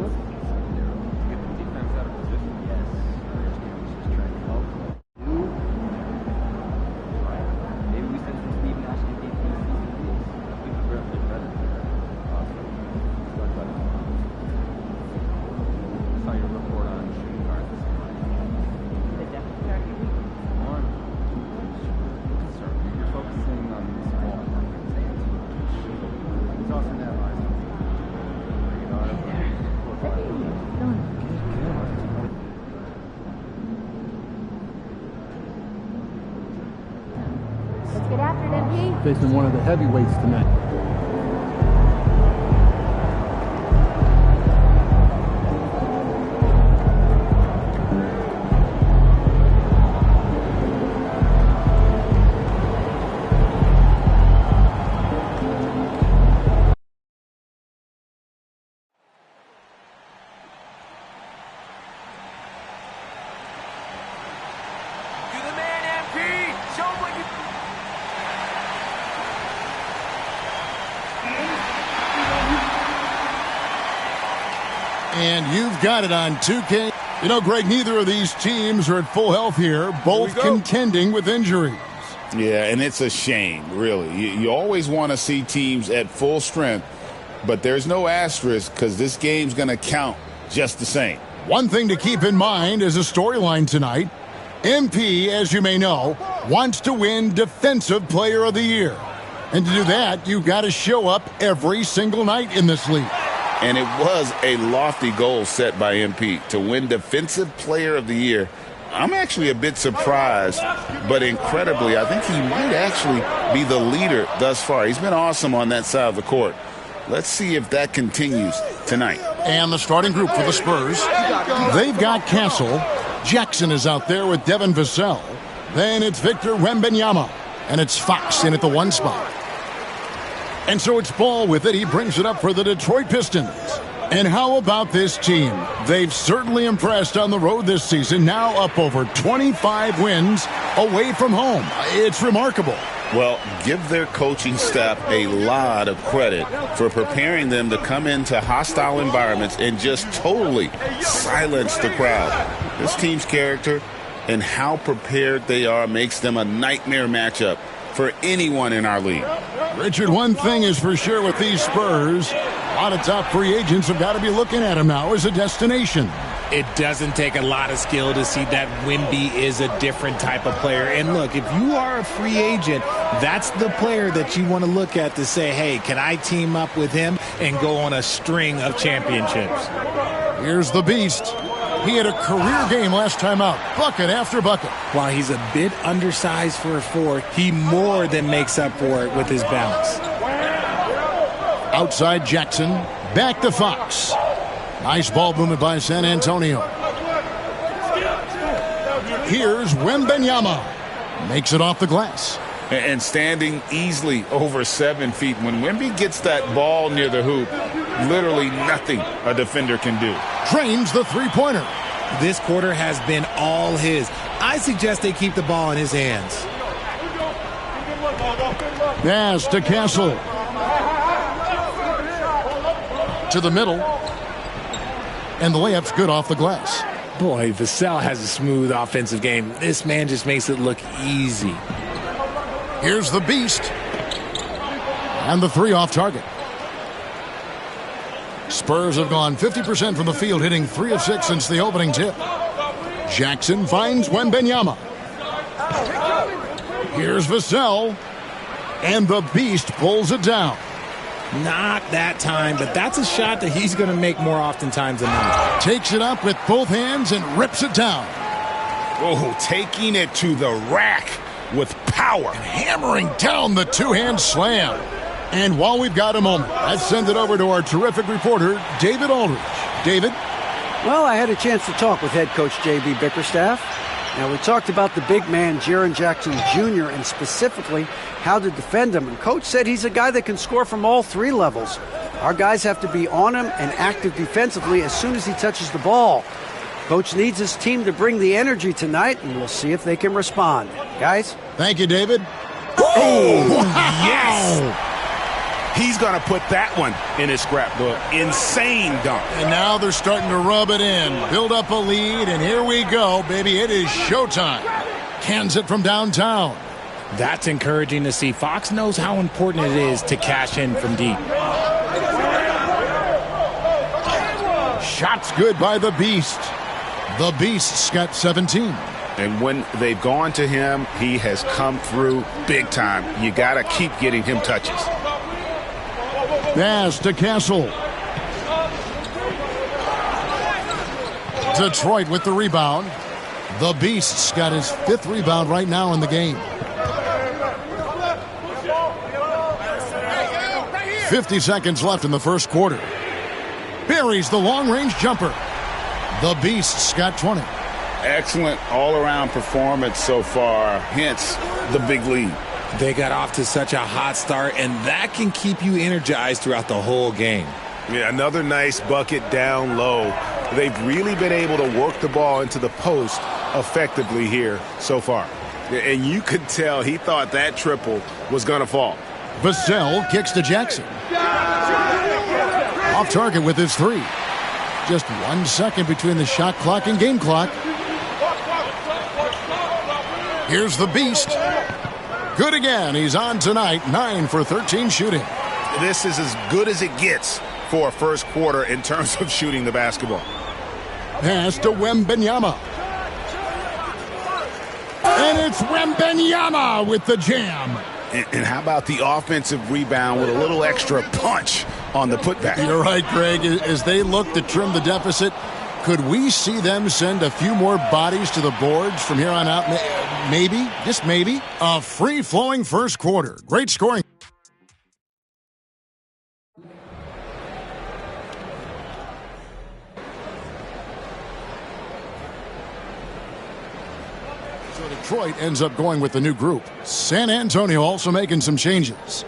Facing one of the heavyweights tonight. And you've got it on 2K. You know, Greg, neither of these teams are at full health here, both contending with injuries. Yeah, and it's a shame, really. You always want to see teams at full strength, but there's no asterisk because this game's going to count just the same. One thing to keep in mind is a storyline tonight. MP, as you may know, wants to win Defensive Player of the Year. And to do that, you've got to show up every single night in this league. And it was a lofty goal set by MP to win Defensive Player of the Year I'm actually a bit surprised, but incredibly, I think he might actually be the leader thus far. He's been awesome on that side of the court. Let's see if that continues tonight. And the starting group for the Spurs, they've got Castle. Jackson is out there with Devin Vassell. Then it's Victor Wembanyama. And it's Fox in at the 1 spot. And so it's Ball with it. He brings it up for the Detroit Pistons. And how about this team? They've certainly impressed on the road this season, now up over 25 wins away from home. It's remarkable. Well, give their coaching staff a lot of credit for preparing them to come into hostile environments and just totally silence the crowd. This team's character and how prepared they are makes them a nightmare matchup for anyone in our league. Richard, one thing is for sure with these Spurs, a lot of top free agents have got to be looking at them now as a destination. It doesn't take a lot of skill to see that Wemby is a different type of player. And look, if you are a free agent, that's the player that you want to look at to say, hey, can I team up with him and go on a string of championships? Here's the Beast. He had a career game last time out, bucket after bucket. While he's a bit undersized for a 4, he more than makes up for it with his bounce. Outside Jackson, back to Fox. Nice ball movement by San Antonio. Here's Wembanyama. Makes it off the glass. And standing easily over 7 feet. When Wemby gets that ball near the hoop, literally nothing a defender can do. Drains the three-pointer. This quarter has been all his. I suggest they keep the ball in his hands. Pass to Castle. To the middle. And the layup's good off the glass. Boy, Vassell has a smooth offensive game. This man just makes it look easy. Here's the Beast. And the 3 off target. Spurs have gone 50% from the field, hitting 3 of 6 since the opening tip. Jackson finds Wembanyama. Here's Vassell. And the Beast pulls it down. Not that time, but that's a shot that he's going to make more oftentimes than not. Takes it up with both hands and rips it down. Oh, taking it to the rack with power. And hammering down the 2-hand slam. And while we've got a moment, let's send it over to our terrific reporter, David Aldridge. David? Well, I had a chance to talk with head coach J.B. Bickerstaff. Now, we talked about the big man, Jaren Jackson Jr., and specifically how to defend him. And Coach said he's a guy that can score from all 3 levels. Our guys have to be on him and active defensively as soon as he touches the ball. Coach needs his team to bring the energy tonight, and we'll see if they can respond. Guys? Thank you, David. Oh, wow. Yes! He's going to put that one in his scrapbook. Insane dunk. And now they're starting to rub it in, build up a lead, and here we go, baby. It is showtime. Cans it from downtown. That's encouraging to see. Fox knows how important it is to cash in from deep. Shots good by the Beast. The Beast's got 17. And when they've gone to him, he has come through big time. You got to keep getting him touches. Pass to Castle. Detroit with the rebound. The Beast's got his 5th rebound right now in the game. 50 seconds left in the first quarter. Buries the long-range jumper. The Beast's got 20. Excellent all-around performance so far, hence the big lead. They got off to such a hot start, and that can keep you energized throughout the whole game. Yeah, another nice bucket down low. They've really been able to work the ball into the post effectively here so far. And you could tell he thought that triple was going to fall. Vassell kicks to Jackson. Off target with his 3. Just 1 second between the shot clock and game clock. Here's the Beast. Good again. He's on tonight. 9 for 13 shooting. This is as good as it gets for a first quarter in terms of shooting the basketball. Pass to Wembanyama. And it's Wembanyama with the jam. And how about the offensive rebound with a little extra punch on the putback? You're right, Greg. As they look to trim the deficit, Could we see them send a few more bodies to the boards from here on out? Maybe, just maybe. A free-flowing first quarter. Great scoring. So Detroit ends up going with the new group. San Antonio also making some changes.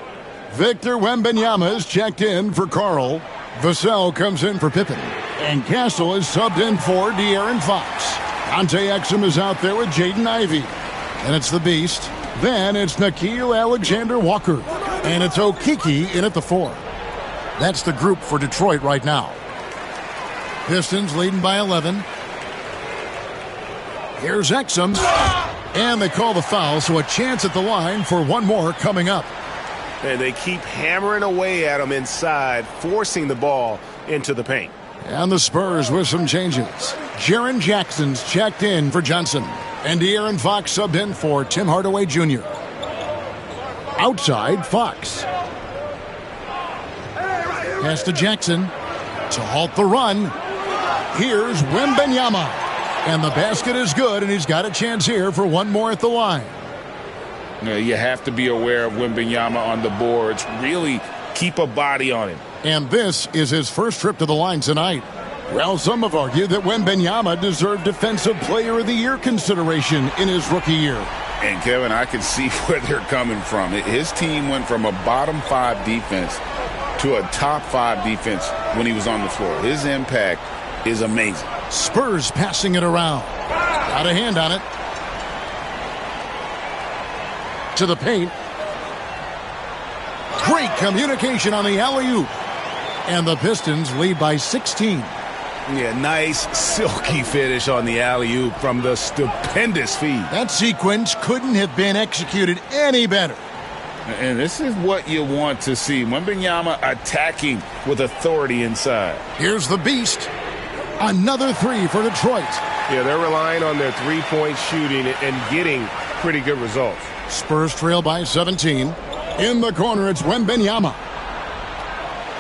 Victor Wembanyama is checked in for Carl. Vassell comes in for Pippen. And Castle is subbed in for De'Aaron Fox. Dante Exum is out there with Jaden Ivey. And it's the Beast. Then it's Nickeil Alexander-Walker. And it's Okeke in at the 4. That's the group for Detroit right now. Pistons leading by 11. Here's Exum. And they call the foul, so a chance at the line for one more coming up. And they keep hammering away at him inside, forcing the ball into the paint. And the Spurs with some changes. Jaren Jackson's checked in for Johnson. And De'Aaron Fox subbed in for Tim Hardaway Jr. Outside, Fox. Pass to Jackson to halt the run. Here's Wembanyama. And the basket is good, and he's got a chance here for one more at the line. You have to be aware of Wembanyama on the boards. Really keep a body on him. And this is his first trip to the line tonight. Well, some have argued that Wembanyama deserved Defensive Player of the Year consideration in his rookie year. And, Kevin, I can see where they're coming from. His team went from a bottom 5 defense to a top 5 defense when he was on the floor. His impact is amazing. Spurs passing it around. Got a hand on it. To the paint. Great communication on the alley-oop. And the Pistons lead by 16. Yeah, nice silky finish on the alley-oop from the stupendous feed. That sequence couldn't have been executed any better. And this is what you want to see. Wembanyama attacking with authority inside. Here's the Beast. Another 3 for Detroit. Yeah, they're relying on their three-point shooting and getting pretty good results. Spurs trail by 17. In the corner, it's Wembanyama.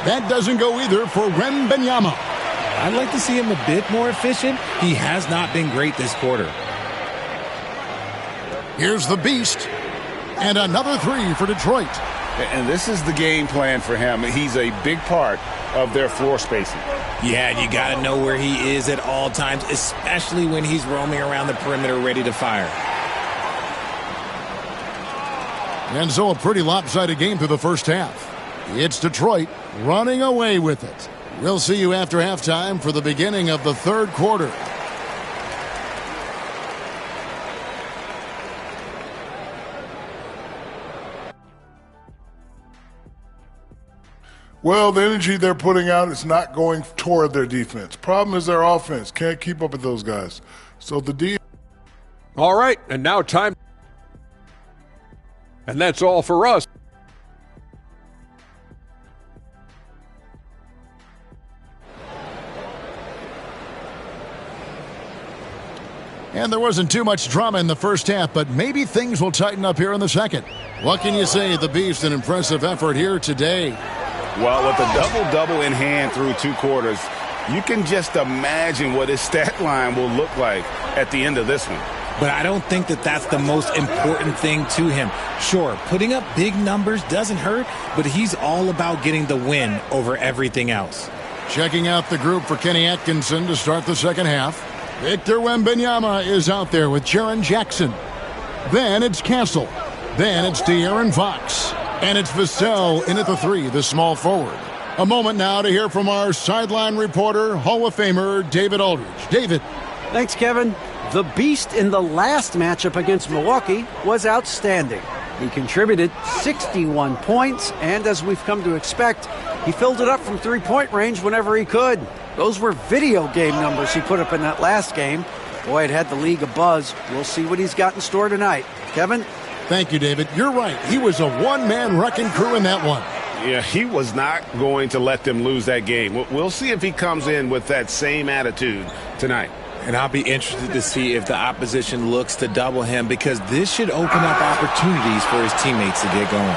That doesn't go either for Wembanyama. I'd like to see him a bit more efficient. He has not been great this quarter. Here's the Beast. And another 3 for Detroit. And this is the game plan for him. He's a big part of their floor spacing. Yeah, and you got to know where he is at all times, especially when he's roaming around the perimeter ready to fire. And so a pretty lopsided game through the first half. It's Detroit running away with it. We'll see you after halftime for the beginning of the third quarter. Well, the energy they're putting out is not going toward their defense. Problem is their offense. Can't keep up with those guys. So the D. All right, and now time. And that's all for us. And there wasn't too much drama in the first half, but maybe things will tighten up here in the second. What can you say? The Beast, an impressive effort here today. Well, with a double-double in hand through 2 quarters, you can just imagine what his stat line will look like at the end of this one. But I don't think that that's the most important thing to him. Sure, putting up big numbers doesn't hurt, but he's all about getting the win over everything else. Checking out the group for Kenny Atkinson to start the second half. Victor Wembanyama is out there with Jaren Jackson. Then it's Castle. Then it's De'Aaron Fox. And it's Vassell in at the 3, the small forward. A moment now to hear from our sideline reporter, Hall of Famer David Aldridge. David. Thanks, Kevin. The Beast in the last matchup against Milwaukee was outstanding. He contributed 61 points, and as we've come to expect, he filled it up from three-point range whenever he could. Those were video game numbers he put up in that last game. Boy, it had the league abuzz. We'll see what he's got in store tonight. Kevin? Thank you, David. You're right. He was a one-man wrecking crew in that one. Yeah, he was not going to let them lose that game. We'll see if he comes in with that same attitude tonight. And I'll be interested to see if the opposition looks to double him, because this should open up opportunities for his teammates to get going.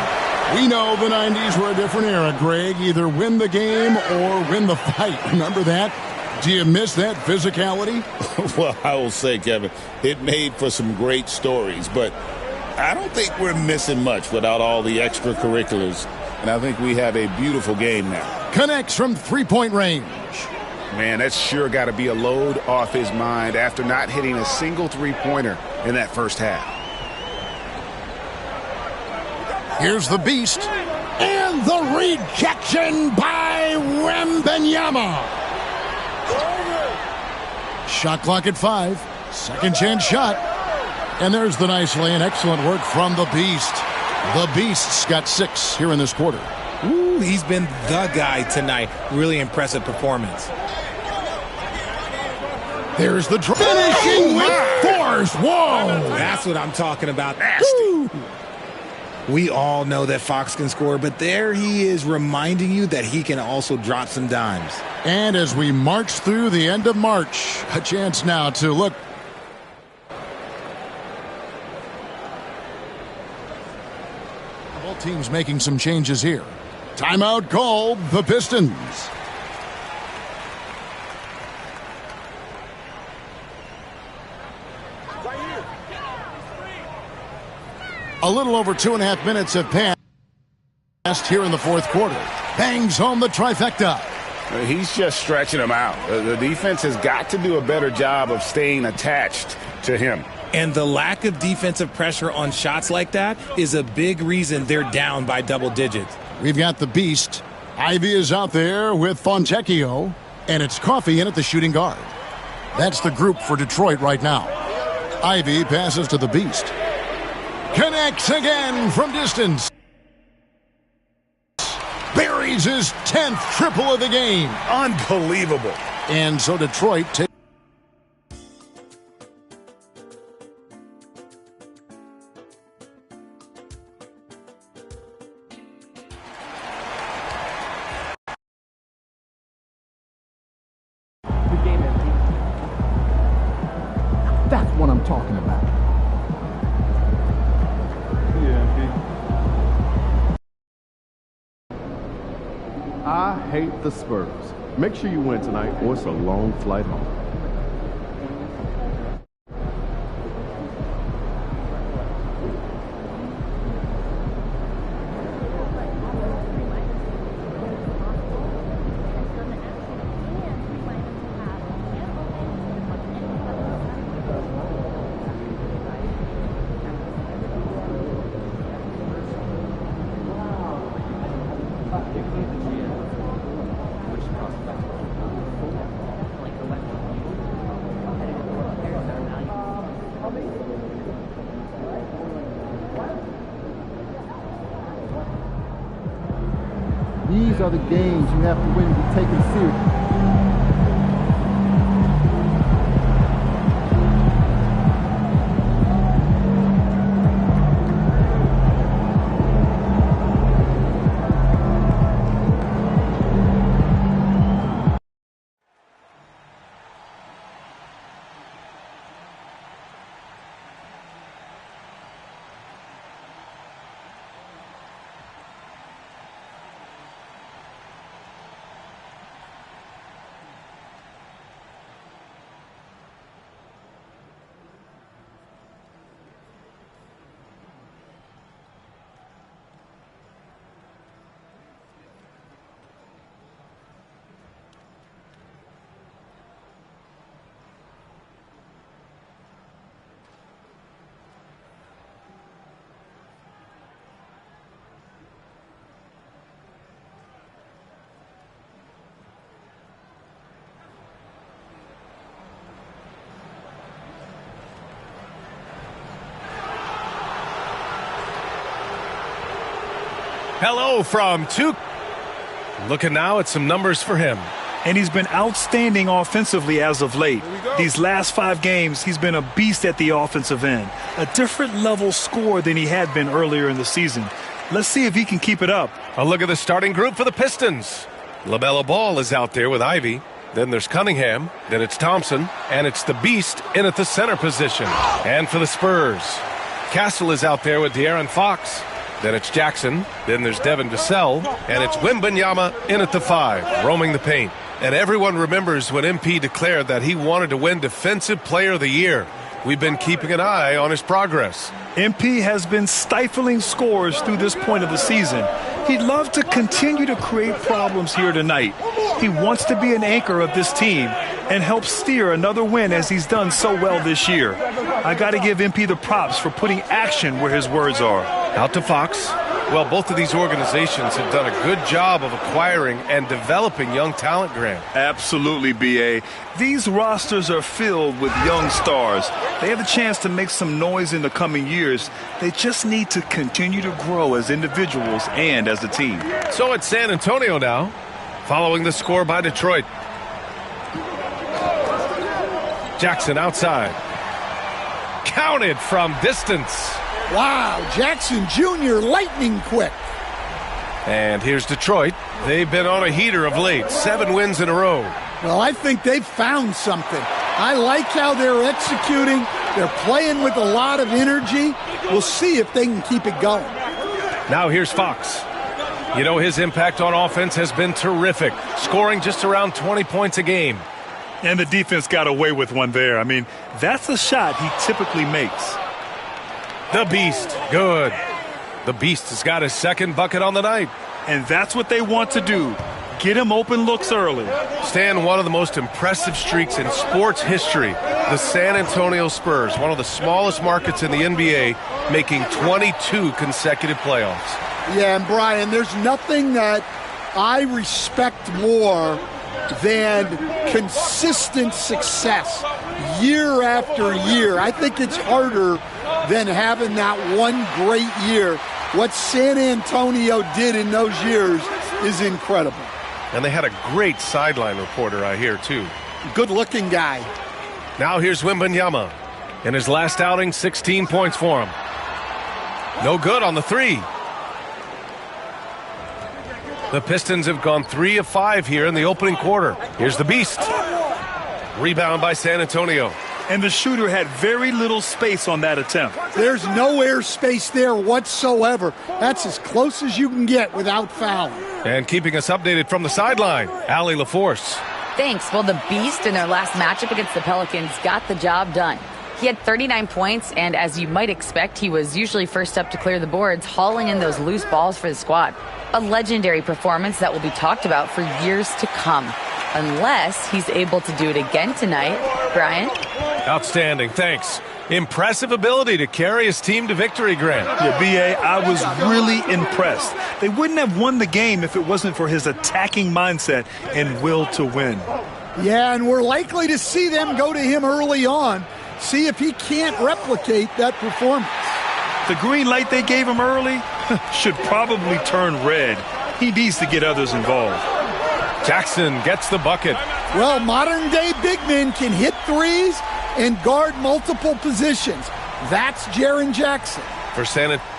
We know the 90s were a different era, Greg. Either win the game or win the fight. Remember that? Do you miss that physicality? Well, I will say, Kevin, it made for some great stories, but I don't think we're missing much without all the extracurriculars, and I think we have a beautiful game now. Connects from three-point range. Man, that's sure got to be a load off his mind after not hitting a single three-pointer in that first half. Here's the beast. And the rejection by Wembanyama. Shot clock at 5. Second chance shot. And there's the nice lay and excellent work from the beast. The beast's got 6 here in this quarter. Ooh, he's been the guy tonight. Really impressive performance. There's the finishing with force. Whoa! That's what I'm talking about. Nasty. Woo. We all know that Fox can score, but there he is reminding you that he can also drop some dimes. And as we march through the end of March, a chance now to look. Both teams making some changes here. Timeout called the Pistons. A little over 2.5 minutes have passed here in the fourth quarter. Bangs home the trifecta. He's just stretching them out. The defense has got to do a better job of staying attached to him. And the lack of defensive pressure on shots like that is a big reason they're down by double digits. We've got the beast. Ivy is out there with Fontecchio, and it's Coffey in at the shooting guard. That's the group for Detroit right now. Ivy passes to the beast. Connects again from distance. Buries his 10th triple of the game. Unbelievable. And so Detroit takes. That's what I'm talking about. I hate the Spurs. Make sure you win tonight or it's a long flight home. These are the games you have to win to be taken seriously. Hello from 2. Looking now at some numbers for him. And he's been outstanding offensively as of late. These last 5 games, he's been a beast at the offensive end. A different level scorer than he had been earlier in the season. Let's see if he can keep it up. A look at the starting group for the Pistons. LaMelo Ball is out there with Ivy. Then there's Cunningham. Then it's Thompson. And it's the Beast in at the center position. And for the Spurs, Castle is out there with De'Aaron Fox. Then it's Jackson. Then there's Devin Vassell. And it's Wembanyama in at the 5, roaming the paint. And everyone remembers when MP declared that he wanted to win Defensive Player of the Year. We've been keeping an eye on his progress. MP has been stifling scores through this point of the season. He'd love to continue to create problems here tonight. He wants to be an anchor of this team and help steer another win as he's done so well this year. I got to give MP the props for putting action where his words are. Out to Fox. Well, both of these organizations have done a good job of acquiring and developing young talent, Grant. Absolutely, B.A. These rosters are filled with young stars. They have a chance to make some noise in the coming years. They just need to continue to grow as individuals and as a team. So it's San Antonio now, following the score by Detroit. Jackson outside. Counted from distance. Wow, Jackson Jr. lightning quick. And here's Detroit. They've been on a heater of late. 7 wins in a row. Well, I think they've found something. I like how they're executing. They're playing with a lot of energy. We'll see if they can keep it going. Now here's Fox. You know, his impact on offense has been terrific, scoring just around 20 points a game. And the defense got away with one there. I mean, that's a shot he typically makes. The Beast, good. The Beast has got his second bucket on the night. And that's what they want to do. Get him open looks early. Stan, one of the most impressive streaks in sports history. The San Antonio Spurs, one of the smallest markets in the NBA, making 22 consecutive playoffs. Yeah, and Brian, there's nothing that I respect more than consistent success year after year. I think it's harder than having that one great year. What San Antonio did in those years is incredible. And they had a great sideline reporter, I hear, too. Good-looking guy. Now here's Wembanyama. In his last outing, 16 points for him. No good on the three. The Pistons have gone 3 of 5 here in the opening quarter. Here's the Beast. Rebound by San Antonio. And the shooter had very little space on that attempt. There's no air space there whatsoever. That's as close as you can get without fouling. And keeping us updated from the sideline, Allie LaForce. Thanks. Well, the Beast in their last matchup against the Pelicans got the job done. He had 39 points, and as you might expect, he was usually first up to clear the boards, hauling in those loose balls for the squad. A legendary performance that will be talked about for years to come. Unless he's able to do it again tonight. Brian? Outstanding, thanks. Impressive ability to carry his team to victory, Grant. Yeah, B.A., I was really impressed. They wouldn't have won the game if it wasn't for his attacking mindset and will to win. Yeah, and we're likely to see them go to him early on, see if he can't replicate that performance. The green light they gave him early should probably turn red. He needs to get others involved. Jackson gets the bucket. Well, modern-day big men can hit threes and guard multiple positions. That's Jaren Jackson. For San Antonio.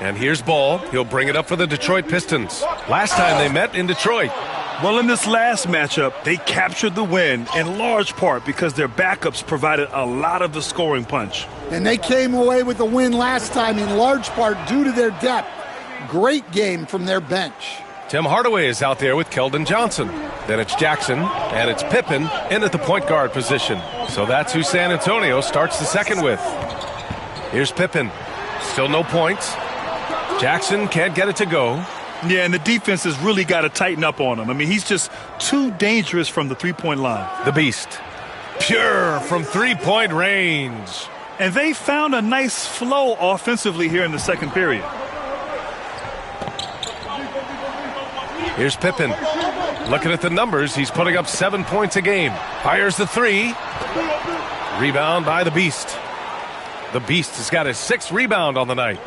And here's Ball. He'll bring it up for the Detroit Pistons. Last time they met in Detroit. Well, in this last matchup, they captured the win in large part because their backups provided a lot of the scoring punch. And they came away with the win last time in large part due to their depth. Great game from their bench. Tim Hardaway is out there with Keldon Johnson. Then it's Jackson, and it's Pippen in at the point guard position. So that's who San Antonio starts the second with. Here's Pippen. Still no points. Jackson can't get it to go. Yeah, and the defense has really got to tighten up on him. I mean, he's just too dangerous from the three-point line. The Beast. Pure from three-point range. And they found a nice flow offensively here in the second period. Here's Pippen. Looking at the numbers, he's putting up 7 points a game. Fires the three. Rebound by the Beast. The Beast has got his 6th rebound on the night.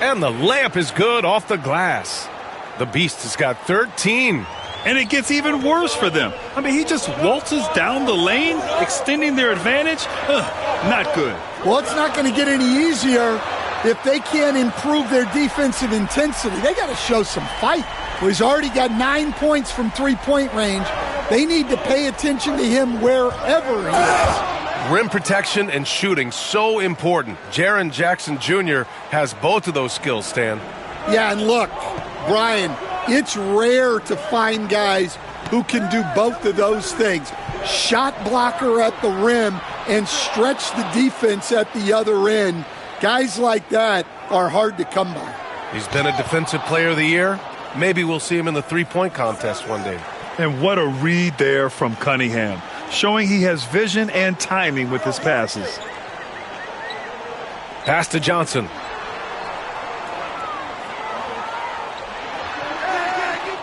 And the layup is good off the glass. The Beast has got 13. And it gets even worse for them. I mean, he just waltzes down the lane, extending their advantage. Not good. Well, it's not going to get any easier if they can't improve their defensive intensity, they got to show some fight. Well, he's already got 9 points from three-point range. They need to pay attention to him wherever he is. Rim protection and shooting, so important. Jaren Jackson Jr. has both of those skills, Stan. Yeah, and look, Brian, it's rare to find guys who can do both of those things. Shot blocker at the rim and stretch the defense at the other end. Guys like that are hard to come by. He's been a Defensive Player of the Year. Maybe we'll see him in the three-point contest one day. And what a read there from Cunningham, showing he has vision and timing with his passes. Pass to Johnson.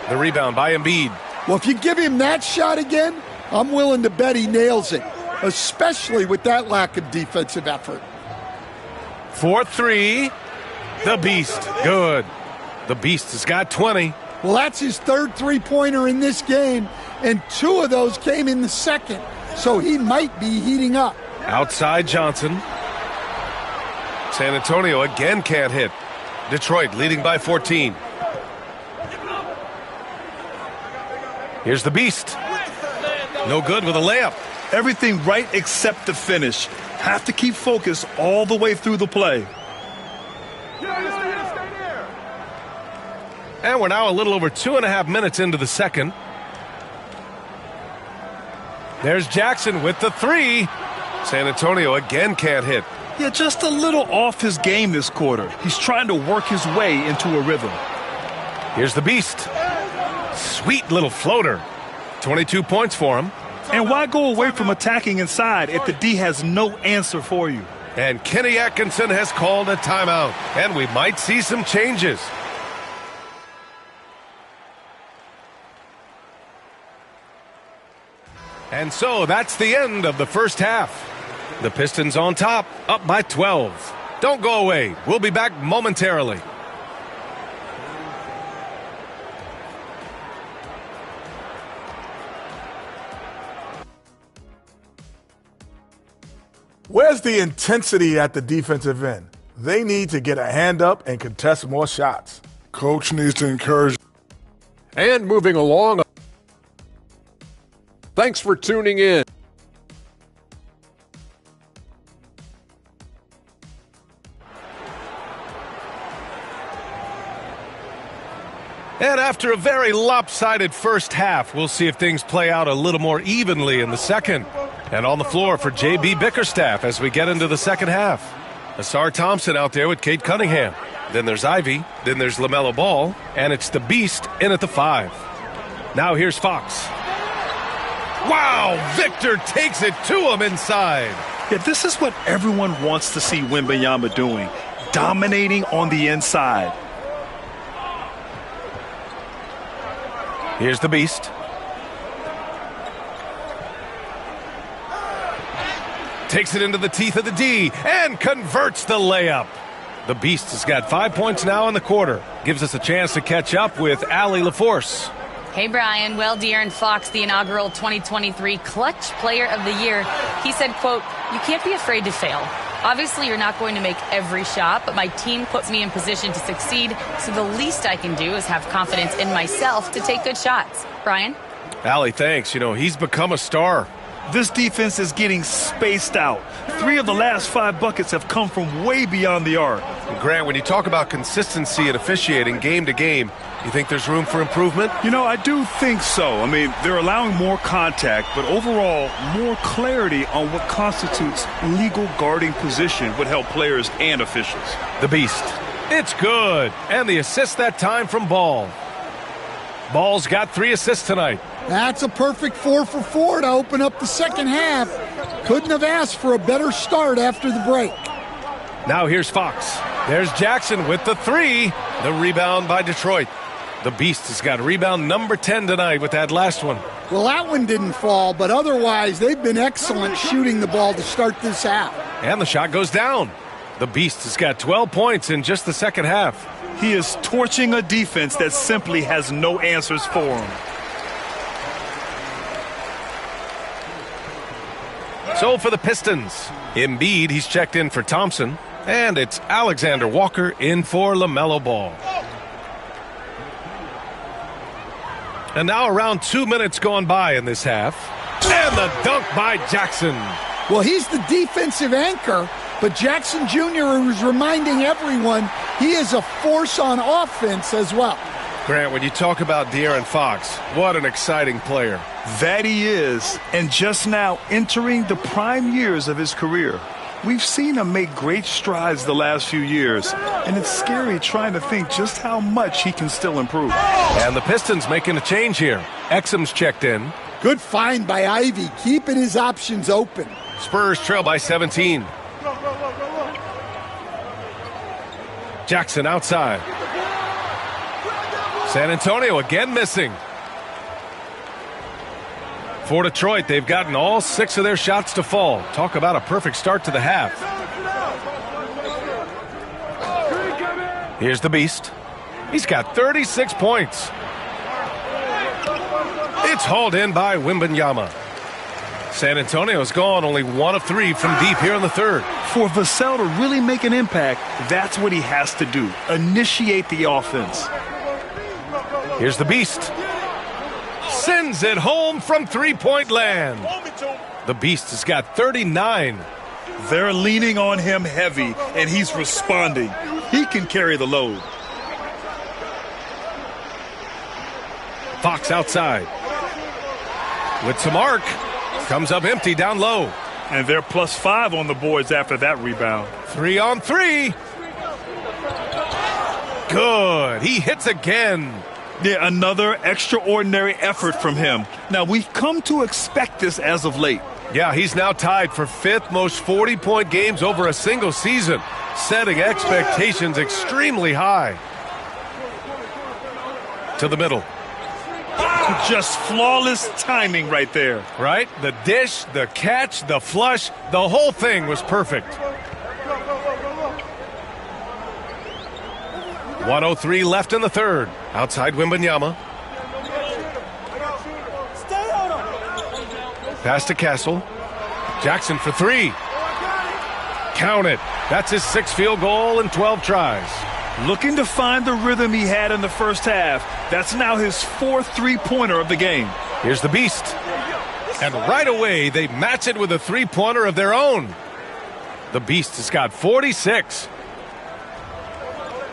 The rebound by Embiid. Well, if you give him that shot again, I'm willing to bet he nails it, especially with that lack of defensive effort. 4-3. The Beast. Good. The Beast has got 20. Well, that's his third three-pointer in this game, and 2 of those came in the second, so he might be heating up. Outside Johnson. San Antonio again can't hit. Detroit leading by 14. Here's the Beast. No good with a layup. Everything right except the finish. Have to keep focused all the way through the play. And we're now a little over 2.5 minutes into the second. There's Jackson with the three. San Antonio again can't hit. Yeah, just a little off his game this quarter. He's trying to work his way into a rhythm. Here's the Beast. Sweet little floater. 22 points for him. And why go away from attacking inside if the D has no answer for you? And Kenny Atkinson has called a timeout. And we might see some changes. And so that's the end of the first half. The Pistons on top, up by 12. Don't go away. We'll be back momentarily. Where's the intensity at the defensive end? They need to get a hand up and contest more shots. Coach needs to encourage. And moving along. Thanks for tuning in. And after a very lopsided first half, we'll see if things play out a little more evenly in the second. And on the floor for J.B. Bickerstaff as we get into the second half. Asar Thompson out there with Cade Cunningham. Then there's Ivy. Then there's LaMelo Ball. And it's the Beast in at the 5. Now here's Fox. Wow! Victor takes it to him inside. Yeah, this is what everyone wants to see Wembanyama doing. Dominating on the inside. Here's the Beast. Takes it into the teeth of the D and converts the layup. The Beast has got 5 points now in the quarter. Gives us a chance to catch up with Allie LaForce. Hey, Brian. Well, De'Aaron Fox, the inaugural 2023 Clutch Player of the Year, he said, quote, "You can't be afraid to fail. Obviously, you're not going to make every shot, but my team puts me in position to succeed, so the least I can do is have confidence in myself to take good shots." Brian? Allie, thanks. You know, he's become a star. This defense is getting spaced out. 3 of the last 5 buckets have come from way beyond the arc. Grant, when you talk about consistency and officiating game to game, you think there's room for improvement? You know, I do think so. I mean, they're allowing more contact, but overall, more clarity on what constitutes legal guarding position would help players and officials. The Beast. It's good. And the assist that time from Ball. Ball's got 3 assists tonight. That's a perfect 4 for 4 to open up the second half. Couldn't have asked for a better start after the break. Now here's Fox. There's Jackson with the 3. The rebound by Detroit. The Beast has got rebound number 10 tonight with that last one. Well, that one didn't fall, but otherwise they've been excellent shooting the ball to start this half. And the shot goes down. The Beast has got 12 points in just the second half. He is torching a defense that simply has no answers for him. So for the Pistons, Embiid, he's checked in for Thompson. And it's Alexander Walker in for LaMelo Ball. And now around 2 minutes gone by in this half. And the dunk by Jackson. Well, he's the defensive anchor, but Jackson Jr. is reminding everyone he is a force on offense as well. Grant, when you talk about De'Aaron Fox, what an exciting player. That he is, and just now entering the prime years of his career. We've seen him make great strides the last few years, and it's scary trying to think just how much he can still improve. And the Pistons making a change here. Exum's checked in. Good find by Ivy, keeping his options open. Spurs trail by 17. Jackson outside. San Antonio again missing. For Detroit, they've gotten all 6 of their shots to fall. Talk about a perfect start to the half. Here's the Beast. He's got 36 points. It's hauled in by Wembanyama. San Antonio's gone only 1 of 3 from deep here in the third. For Vassell to really make an impact, that's what he has to do. Initiate the offense. Here's the Beast. Sends it home from three-point land. The Beast has got 39. They're leaning on him heavy, and he's responding. He can carry the load. Fox outside. With some arc. Comes up empty down low. And they're +5 on the boards after that rebound. 3 on 3. Good. He hits again. Yeah, another extraordinary effort from him. Now, we've come to expect this as of late. Yeah, he's now tied for 5th most 40-point games over a single season, setting expectations extremely high. To the middle. Just flawless timing right there. Right? The dish, the catch, the flush, the whole thing was perfect. 1:03 left in the third. Outside Wembanyama. Pass to Castle. Jackson for 3. Count it. That's his 6th field goal in 12 tries. Looking to find the rhythm he had in the first half. That's now his 4th three-pointer of the game. Here's the Beast. And right away, they match it with a three-pointer of their own. The Beast has got 46.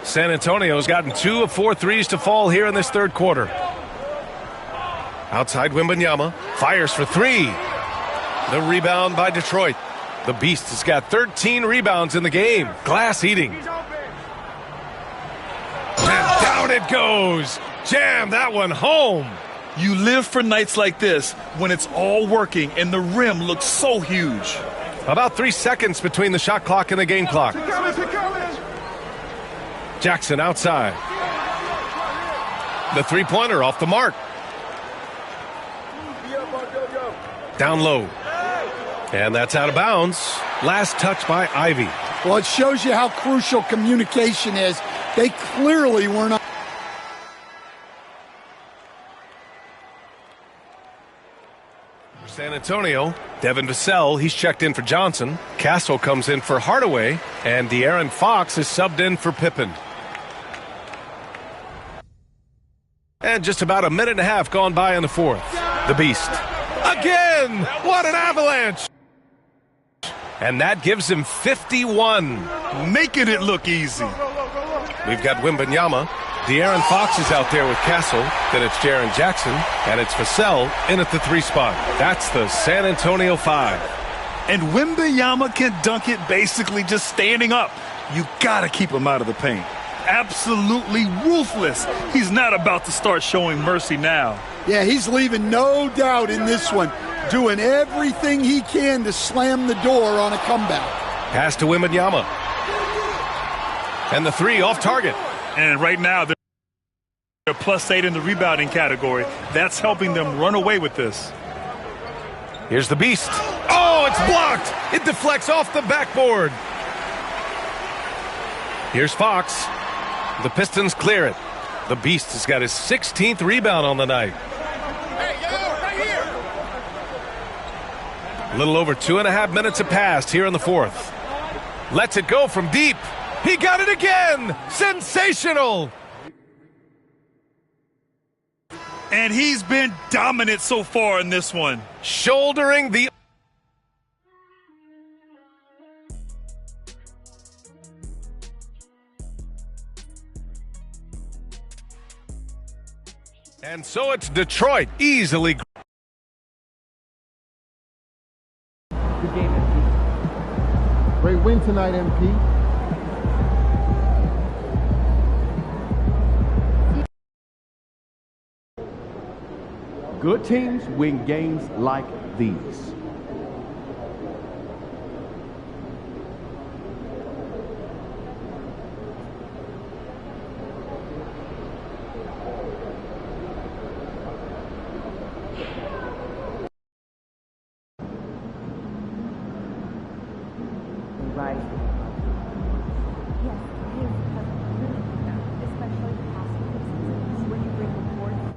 San Antonio's gotten 2 of 4 threes to fall here in this third quarter. Outside Wembanyama. Fires for 3. The rebound by Detroit. The Beast has got 13 rebounds in the game. Glass eating. And down it goes. Jam that one home. You live for nights like this when it's all working and the rim looks so huge. About 3 seconds between the shot clock and the game clock. Jackson outside. The three-pointer off the mark. Down low. And that's out of bounds. Last touch by Ivy. Well, it shows you how crucial communication is. They clearly were not. San Antonio, Devin Vassell, he's checked in for Johnson. Castle comes in for Hardaway. And De'Aaron Fox is subbed in for Pippen. And just about a minute and a half gone by in the fourth. The Beast. Again! What an avalanche! And that gives him 51. Making it look easy. We've got Wembanyama. De'Aaron Fox is out there with Castle. Then it's Jaren Jackson. And it's Vassell in at the 3 spot. That's the San Antonio 5. And Wembanyama can dunk it basically just standing up. You got to keep him out of the paint. Absolutely ruthless. He's not about to start showing mercy now. Yeah, he's leaving no doubt in this one. Doing everything he can to slam the door on a comeback. Pass to Wembanyama. And the 3 off target. And right now, they're +8 in the rebounding category. That's helping them run away with this. Here's the Beast. Oh, it's blocked. It deflects off the backboard. Here's Fox. The Pistons clear it. The Beast has got his 16th rebound on the night. A little over 2.5 minutes have passed here in the fourth. Lets it go from deep. He got it again. Sensational. And he's been dominant so far in this one. Shouldering the... And so it's Detroit easily... Good game, MP. Great win tonight, MP. Good teams win games like these. Right. Yes, he has really done that, especially the past few seasons. When you bring reports of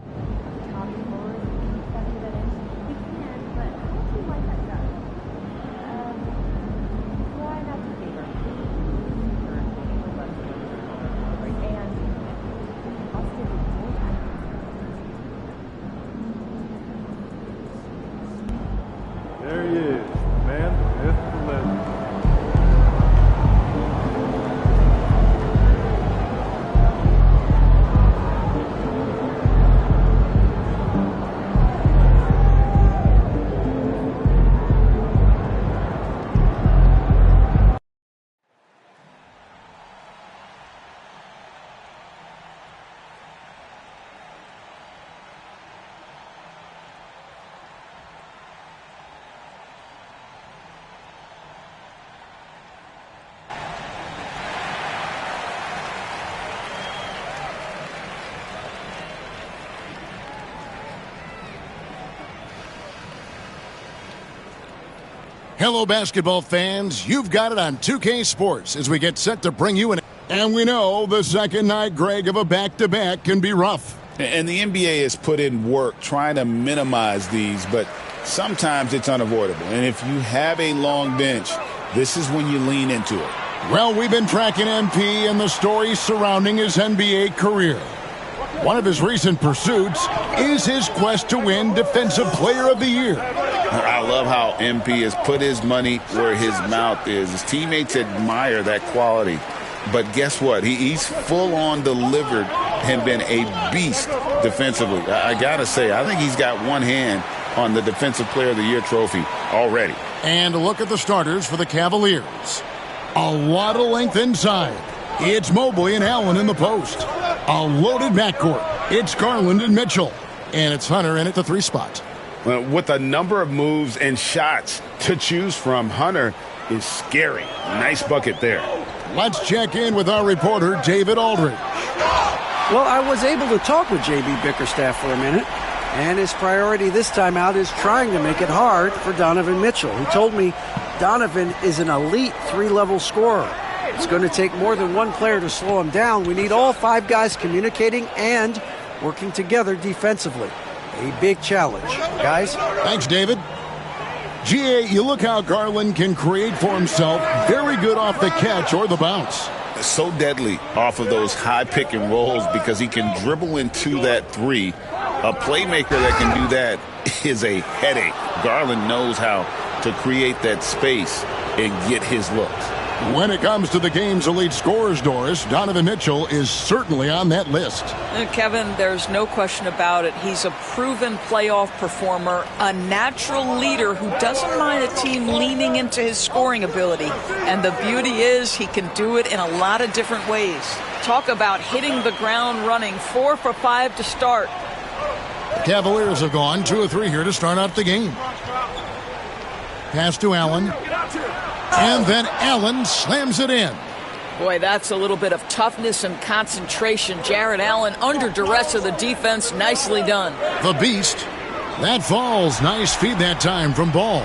top scores and keep sending that in, you can, but how do you like that done? Try not to favor me. And I'll stick with more time. There he is, man, the myth, the legend. Hello, basketball fans. You've got it on 2K Sports as we get set to bring you an... And we know the second night, Greg, of a back-to-back can be rough. And the NBA has put in work trying to minimize these, but sometimes it's unavoidable. And if you have a long bench, this is when you lean into it. Well, we've been tracking MP and the stories surrounding his NBA career. One of his recent pursuits is his quest to win Defensive Player of the Year. I love how MP has put his money where his mouth is. His teammates admire that quality. But guess what? He's full-on delivered and been a beast defensively. I got to say, I think he's got one hand on the Defensive Player of the Year trophy already. And look at the starters for the Cavaliers. A lot of length inside. It's Mobley and Allen in the post. A loaded backcourt. It's Garland and Mitchell. And it's Hunter in at the 3 spot. With a number of moves and shots to choose from, Hunter is scary. Nice bucket there. Let's check in with our reporter, David Aldridge. Well, I was able to talk with J.B. Bickerstaff for a minute, and his priority this time out is trying to make it hard for Donovan Mitchell. He told me Donovan is an elite 3-level scorer. It's going to take more than one player to slow him down. We need all 5 guys communicating and working together defensively. A big challenge, guys. Thanks, David. GA, you look how Garland can create for himself. Very good off the catch or the bounce. So deadly off of those high pick and rolls because he can dribble into that 3. A playmaker that can do that is a headache. Garland knows how to create that space and get his looks. When it comes to the game's elite scorers, Doris, Donovan Mitchell is certainly on that list. Kevin, there's no question about it. He's a proven playoff performer, a natural leader who doesn't mind a team leaning into his scoring ability. And the beauty is he can do it in a lot of different ways. Talk about hitting the ground running. 4 for 5 to start. The Cavaliers have gone 2 of 3 here to start out the game. Pass to Allen. And then Allen slams it in. Boy, that's a little bit of toughness and concentration. Jarrett Allen under duress of the defense. Nicely done. The Beast. That falls. Nice feed that time from Ball.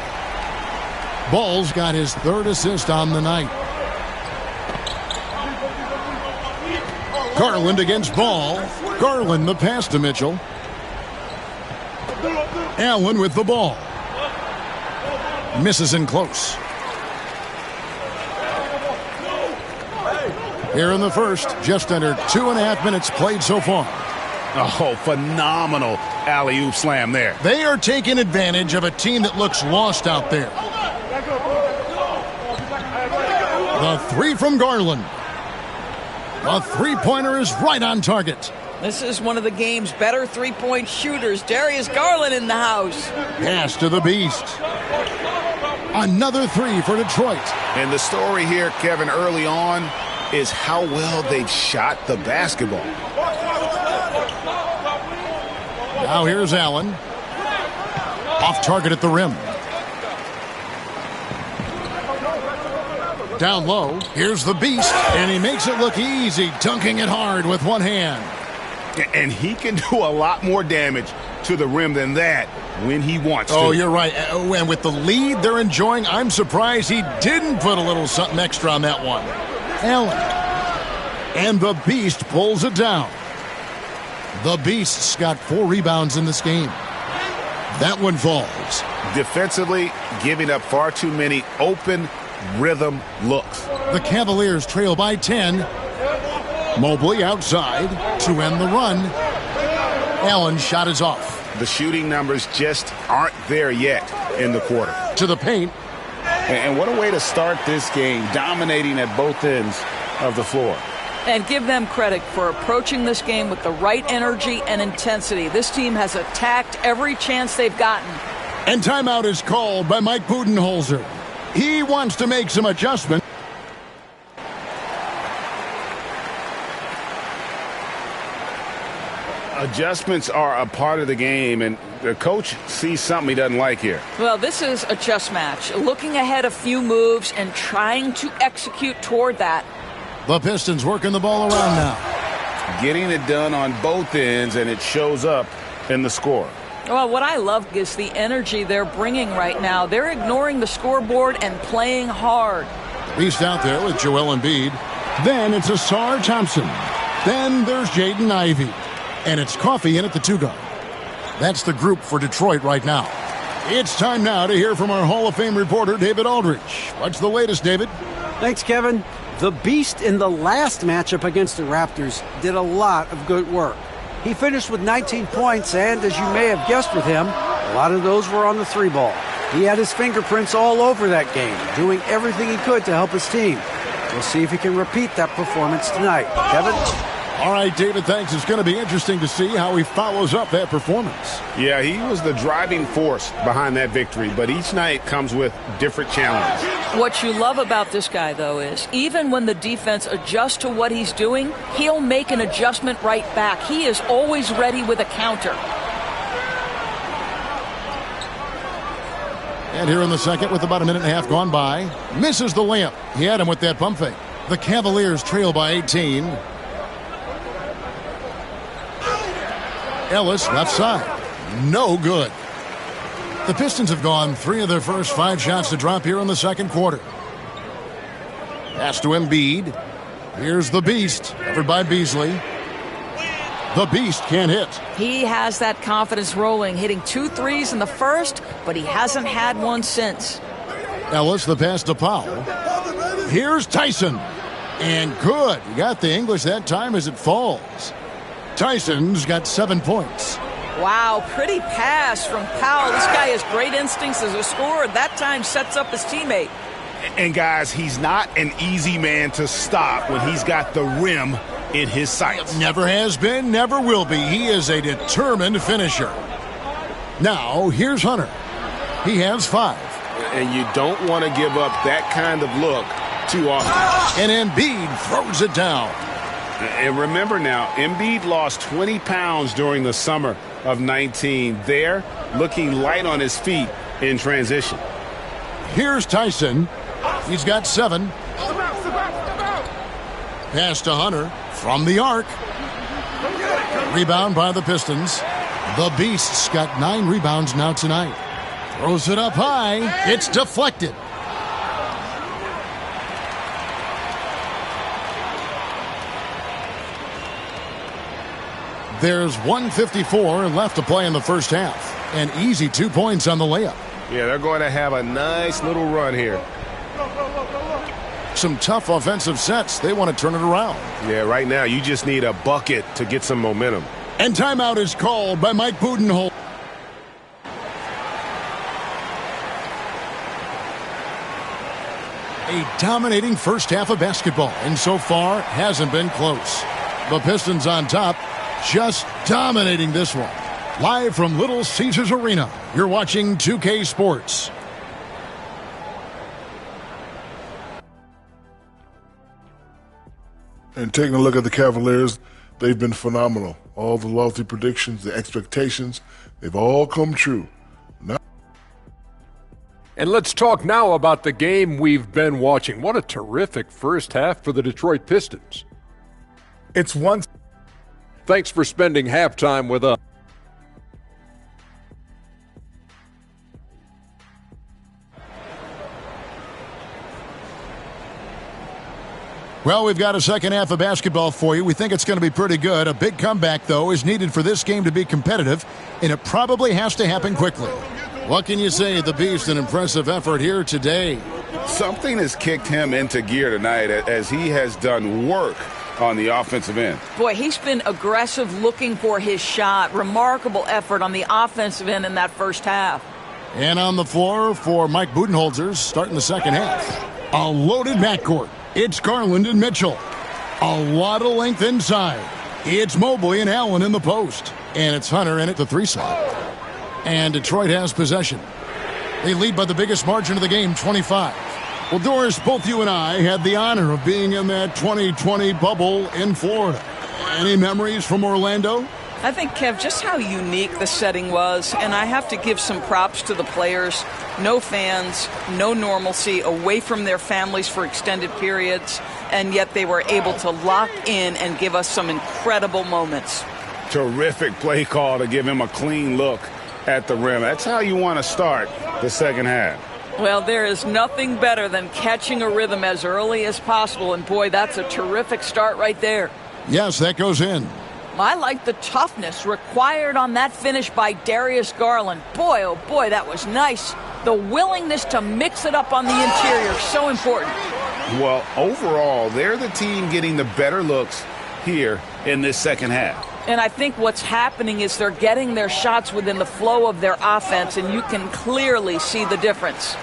Ball's got his 3rd assist on the night. Garland against Ball. Garland the pass to Mitchell. Allen with the ball. Misses in close. Here in the first, just under 2.5 minutes played so far. Oh, phenomenal alley-oop slam there. They are taking advantage of a team that looks lost out there. The three from Garland. The three-pointer is right on target. This is one of the game's better three-point shooters. Darius Garland in the house. Pass to the Beast. Another three for Detroit. And the story here, Kevin, early on is how well they've shot the basketball. Now here's Allen. Off target at the rim. Down low, here's the Beast, and he makes it look easy, dunking it hard with one hand. And he can do a lot more damage to the rim than that when he wants to. Oh, you're right. And with the lead they're enjoying, I'm surprised he didn't put a little something extra on that one. Allen. And the Beast pulls it down. The Beast's got 4 rebounds in this game. That one falls. Defensively, giving up far too many open rhythm looks. The Cavaliers trail by 10. Mobley outside to end the run. Allen's shot is off. The shooting numbers just aren't there yet in the quarter. To the paint. And what a way to start this game, dominating at both ends of the floor. And give them credit for approaching this game with the right energy and intensity. This team has attacked every chance they've gotten. And timeout is called by Mike Budenholzer. He wants to make some adjustment. Adjustments are a part of the game, and the coach sees something he doesn't like here. Well, this is a chess match. Looking ahead a few moves and trying to execute toward that. The Pistons working the ball around now. Getting it done on both ends, and it shows up in the score. Well, what I love is the energy they're bringing right now. They're ignoring the scoreboard and playing hard. Beast out there with Joel Embiid. Then it's Asar Thompson. Then there's Jaden Ivey. And it's Coffey in at the 2-guard. That's the group for Detroit right now. It's time now to hear from our Hall of Fame reporter, David Aldridge. What's the latest, David? Thanks, Kevin. The Beast in the last matchup against the Raptors did a lot of good work. He finished with 19 points, and as you may have guessed with him, a lot of those were on the 3-ball. He had his fingerprints all over that game, doing everything he could to help his team. We'll see if he can repeat that performance tonight. Kevin? All right, David, thanks. It's going to be interesting to see how he follows up that performance. Yeah, he was the driving force behind that victory, but each night comes with different challenges. What you love about this guy, though, is even when the defense adjusts to what he's doing, he'll make an adjustment right back. He is always ready with a counter. And here in the second, with about a minute and a half gone by, misses the layup. He had him with that pump fake. The Cavaliers trail by 18. Ellis left side. No good. The Pistons have gone 3 of their first 5 shots to drop here in the second quarter. Pass to Embiid. Here's the Beast, covered by Beasley. The Beast can't hit. He has that confidence rolling, hitting 2 threes in the first, but he hasn't had one since. Ellis, the pass to Powell. Here's Tyson. And good. He got the English that time as it falls. Tyson's got 7 points. Wow, pretty pass from Powell. This guy has great instincts as a scorer. That time sets up his teammate. And guys, he's not an easy man to stop when he's got the rim in his sights. Never has been, never will be. He is a determined finisher. Now, here's Hunter. He has 5. And you don't want to give up that kind of look too often. And Embiid throws it down. And remember now, Embiid lost 20 pounds during the summer of 19. There, looking light on his feet in transition. Here's Tyson. He's got 7. Pass to Hunter from the arc. Rebound by the Pistons. The Beast's got 9 rebounds now tonight. Throws it up high. It's deflected. There's 1:54 left to play in the first half. An easy 2 points on the layup. Yeah, they're going to have a nice little run here. some tough offensive sets. They want to turn it around. Yeah, right now you just need a bucket to get some momentum. And timeout is called by Mike Budenholzer. A dominating first half of basketball, and so far hasn't been close. The Pistons on top, just dominating this one. Live from Little Caesars Arena, you're watching 2K Sports. And taking a look at the Cavaliers, they've been phenomenal. All the lofty predictions, the expectations, they've all come true. And let's talk now about the game we've been watching. What a terrific first half for the Detroit Pistons. It's one. Thanks for spending halftime with us. Well, we've got a second half of basketball for you. We think it's going to be pretty good. A big comeback, though, is needed for this game to be competitive, and it probably has to happen quickly. What can you say? The Beast, an impressive effort here today. Something has kicked him into gear tonight as he has done work on the offensive end. Boy, he's been aggressive looking for his shot. Remarkable effort on the offensive end in that first half. And on the floor for Mike Budenholzer, starting the second half. A loaded backcourt. It's Garland and Mitchell. A lot of length inside. It's Mobley and Allen in the post. And it's Hunter in at the 3 side. And Detroit has possession. They lead by the biggest margin of the game, 25. Well, Doris, both you and I had the honor of being in that 2020 bubble in Florida. Any memories from Orlando? I think, Kev, just how unique the setting was, and I have to give some props to the players. No fans, no normalcy, away from their families for extended periods, and yet they were able to lock in and give us some incredible moments. Terrific play call to give him a clean look at the rim. That's how you want to start the second half. Well, there is nothing better than catching a rhythm as early as possible, and boy, that's a terrific start right there. Yes, that goes in. I like the toughness required on that finish by Darius Garland. Boy, oh boy, that was nice. The willingness to mix it up on the interior, so important. Well, overall, they're the team getting the better looks here in this second half. And I think what's happening is they're getting their shots within the flow of their offense, and you can clearly see the difference.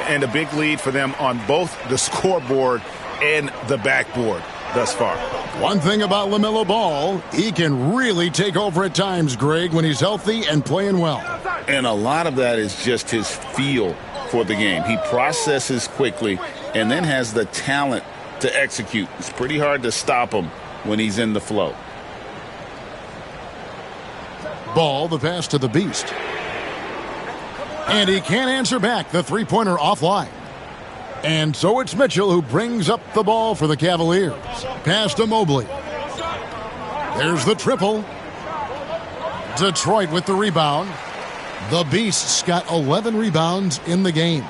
And a big lead for them on both the scoreboard and the backboard thus far. One thing about LaMelo Ball, he can really take over at times, Greg, when he's healthy and playing well. And a lot of that is just his feel for the game. He processes quickly and then has the talent to execute. It's pretty hard to stop him when he's in the flow. Ball, the pass to the Beast. And he can't answer back. The three-pointer offline. And so it's Mitchell who brings up the ball for the Cavaliers. Pass to Mobley. There's the triple. Detroit with the rebound. The Beast's got 11 rebounds in the game.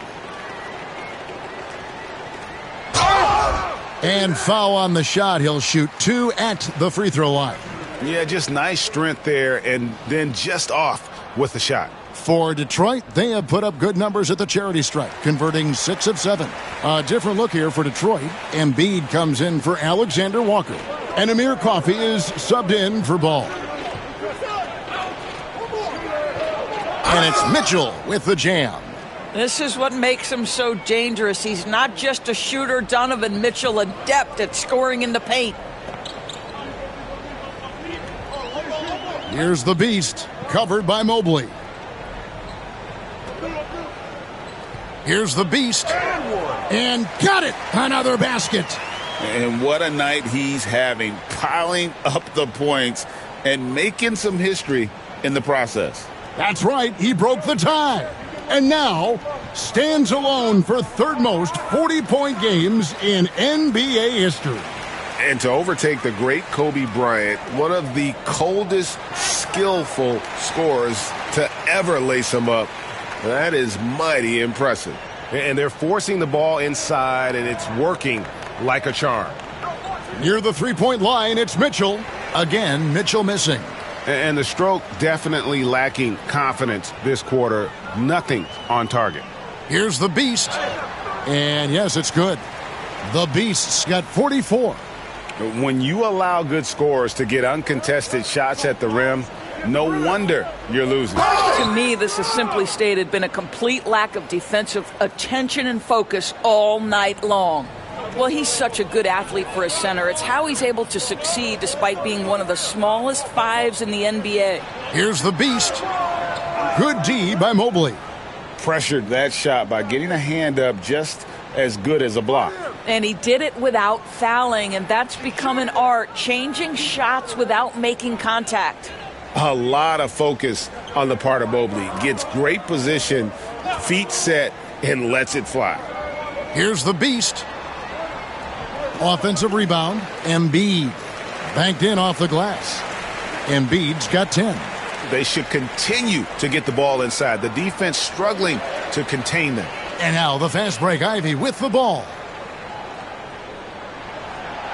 And foul on the shot. He'll shoot 2 at the free throw line. Yeah, just nice strength there, and then just off with the shot. For Detroit, they have put up good numbers at the charity stripe, converting 6 of 7. A different look here for Detroit. Embiid comes in for Alexander Walker. And Amir Coffey is subbed in for Ball. And it's Mitchell with the jam. This is what makes him so dangerous. He's not just a shooter. Donovan Mitchell, adept at scoring in the paint. Here's the Beast, covered by Mobley. Here's the Beast, and got it! Another basket. And what a night he's having, piling up the points and making some history in the process. That's right, he broke the tie. And now stands alone for third most 40-point games in NBA history. And to overtake the great Kobe Bryant, one of the coldest, skillful scorers to ever lace him up, that is mighty impressive. And they're forcing the ball inside, and it's working like a charm. Near the three-point line, it's Mitchell. Again, Mitchell missing. And the stroke definitely lacking confidence this quarter. Nothing on target. Here's the Beast. And yes, it's good. The Beast's got 44. When you allow good scorers to get uncontested shots at the rim, no wonder you're losing. To me, this has simply stated been a complete lack of defensive attention and focus all night long. Well, he's such a good athlete for a center. It's how he's able to succeed despite being one of the smallest fives in the NBA. Here's the Beast. Good D by Mobley. Pressured that shot by getting a hand up just as good as a block. And he did it without fouling, and that's become an art, changing shots without making contact. A lot of focus on the part of Mobley. Gets great position, feet set, and lets it fly. Here's the Beast. Offensive rebound, Embiid. Banked in off the glass. Embiid's got 10. They should continue to get the ball inside. The defense struggling to contain them. And now the fast break. Ivy with the ball.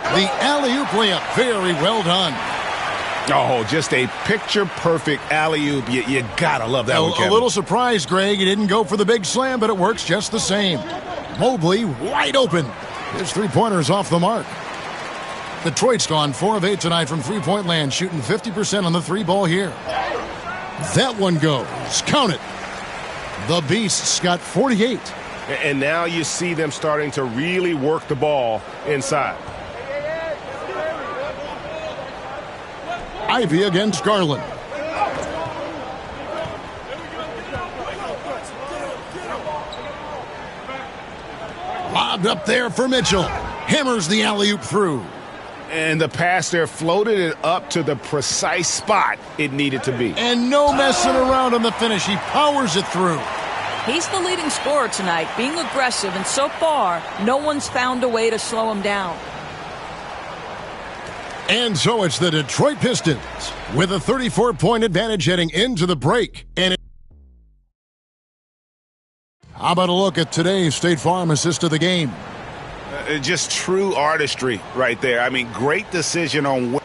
The alley-oop layup. Very well done. Oh, just a picture-perfect alley-oop. You gotta love that one, Kevin. A little surprised, Greg. He didn't go for the big slam, but it works just the same. Mobley wide open. His three-pointer's off the mark. Detroit's gone 4 of 8 tonight from three-point land, shooting 50% on the three ball here. That one goes. Count it. The Beast's got 48. And now you see them starting to really work the ball inside. Ivy against Garland. Lobbed up there for Mitchell. Hammers the alley-oop through. And the pass there floated it up to the precise spot it needed to be. And no messing around on the finish. He powers it through. He's the leading scorer tonight, being aggressive, and so far, no one's found a way to slow him down. And so it's the Detroit Pistons with a 34-point advantage heading into the break. And how about a look at today's State Farm assist of the game? Just true artistry right there. I mean, great decision on what.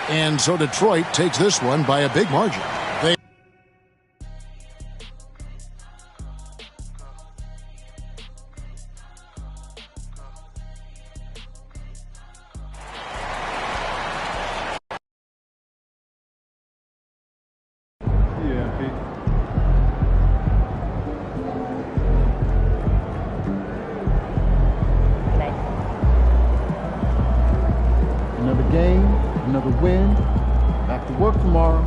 And so Detroit takes this one by a big margin. Another game, another win. Back to work tomorrow.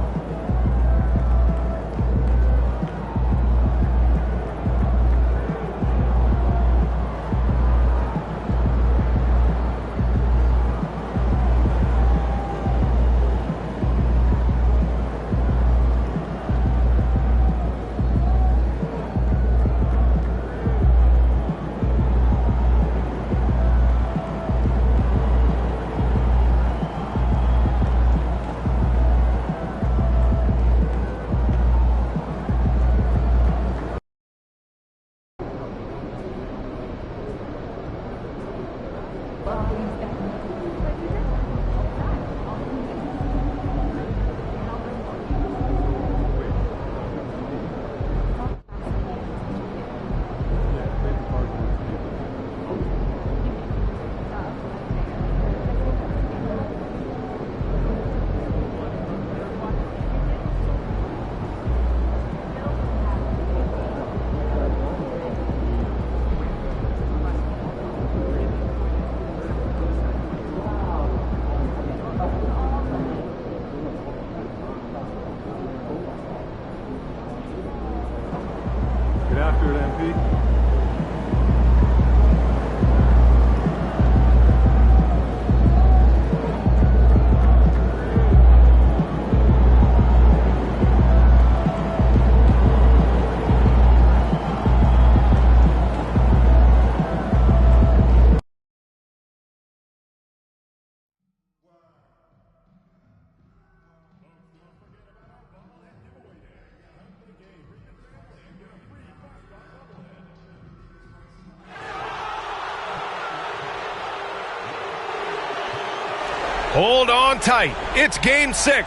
Hold on tight. It's game 6. Here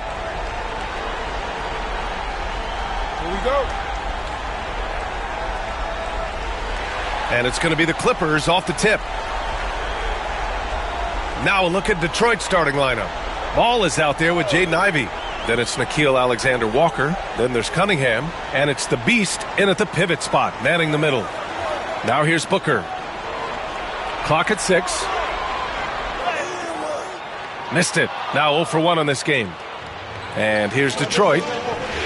we go. And it's going to be the Clippers off the tip. Now a look at Detroit's starting lineup. Ball is out there with Jaden Ivey. Then it's Nickeil Alexander-Walker. Then there's Cunningham. And it's the Beast in at the pivot spot, manning the middle. Now here's Booker. Clock at 6. Missed it. Now 0 for 1 on this game. And here's Detroit.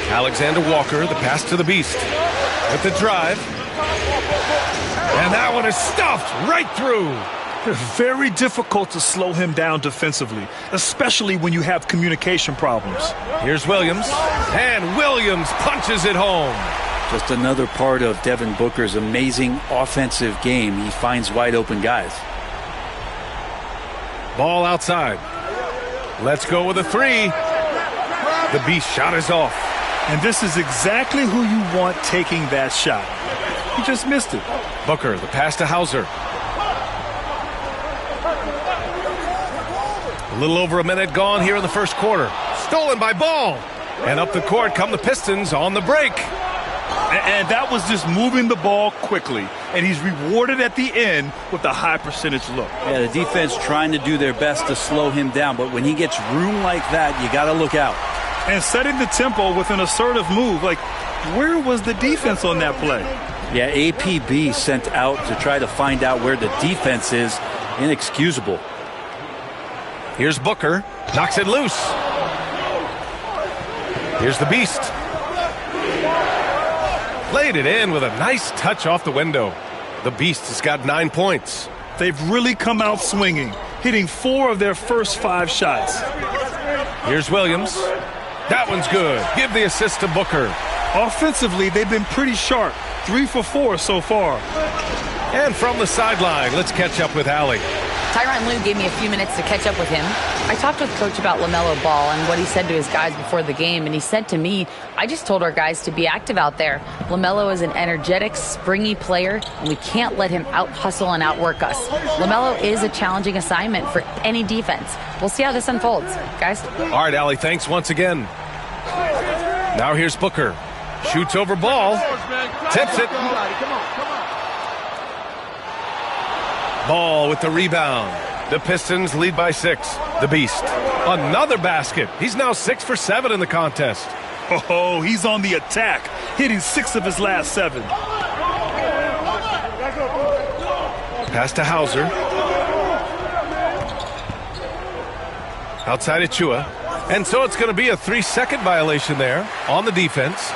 Alexander-Walker, the pass to the Beast. With the drive. And that one is stuffed right through. Very difficult to slow him down defensively, especially when you have communication problems. Here's Williams. And Williams punches it home. Just another part of Devin Booker's amazing offensive game. He finds wide open guys. Ball outside. Let's go with a 3. The Beast shot is off. And this is exactly who you want taking that shot. He just missed it. Booker, the pass to Hauser. A little over a minute gone here in the first quarter. Stolen by Ball. And up the court come the Pistons on the break. And that was just moving the ball quickly. And he's rewarded at the end with a high percentage look. Yeah, the defense trying to do their best to slow him down. But when he gets room like that, you got to look out. And setting the tempo with an assertive move. Like, where was the defense on that play? Yeah, APB sent out to try to find out where the defense is. Inexcusable. Here's Booker. Knocks it loose. Here's the Beast. Played it in with a nice touch off the window. The Beast has got 9 points. They've really come out swinging, hitting 4 of their first 5 shots. Here's Williams. That one's good. Give the assist to Booker. Offensively, they've been pretty sharp. 3 for 4 so far. And from the sideline, let's catch up with Allie. Tyronn Lue gave me a few minutes to catch up with him. I talked with Coach about LaMelo Ball and what he said to his guys before the game, and he said to me, I just told our guys to be active out there. LaMelo is an energetic, springy player, and we can't let him out-hustle and outwork us. LaMelo is a challenging assignment for any defense. We'll see how this unfolds, guys. All right, Allie, thanks once again. Now here's Booker. Shoots over Ball. Tips it. Ball with the rebound. The Pistons lead by 6. The Beast. Another basket. He's now 6 for 7 in the contest. Oh, he's on the attack, hitting 6 of his last 7. Pass to Hauser. Outside Achua. And so it's going to be a 3-second violation there on the defense.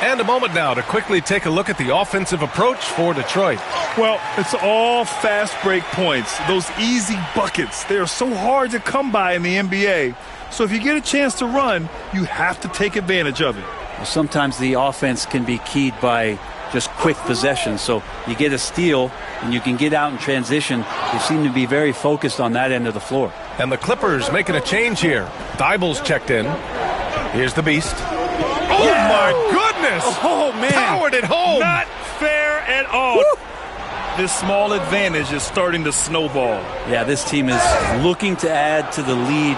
And a moment now to quickly take a look at the offensive approach for Detroit. Well, it's all fast break points. Those easy buckets. They are so hard to come by in the NBA. So if you get a chance to run, you have to take advantage of it. Well, sometimes the offense can be keyed by just quick possession. So you get a steal and you can get out in transition. They seem to be very focused on that end of the floor. And the Clippers making a change here. Dible's checked in. Here's the Beast. Oh, my goodness! Oh, man. Powered it home. Not fair at all. Woo. This small advantage is starting to snowball. Yeah, this team is looking to add to the lead,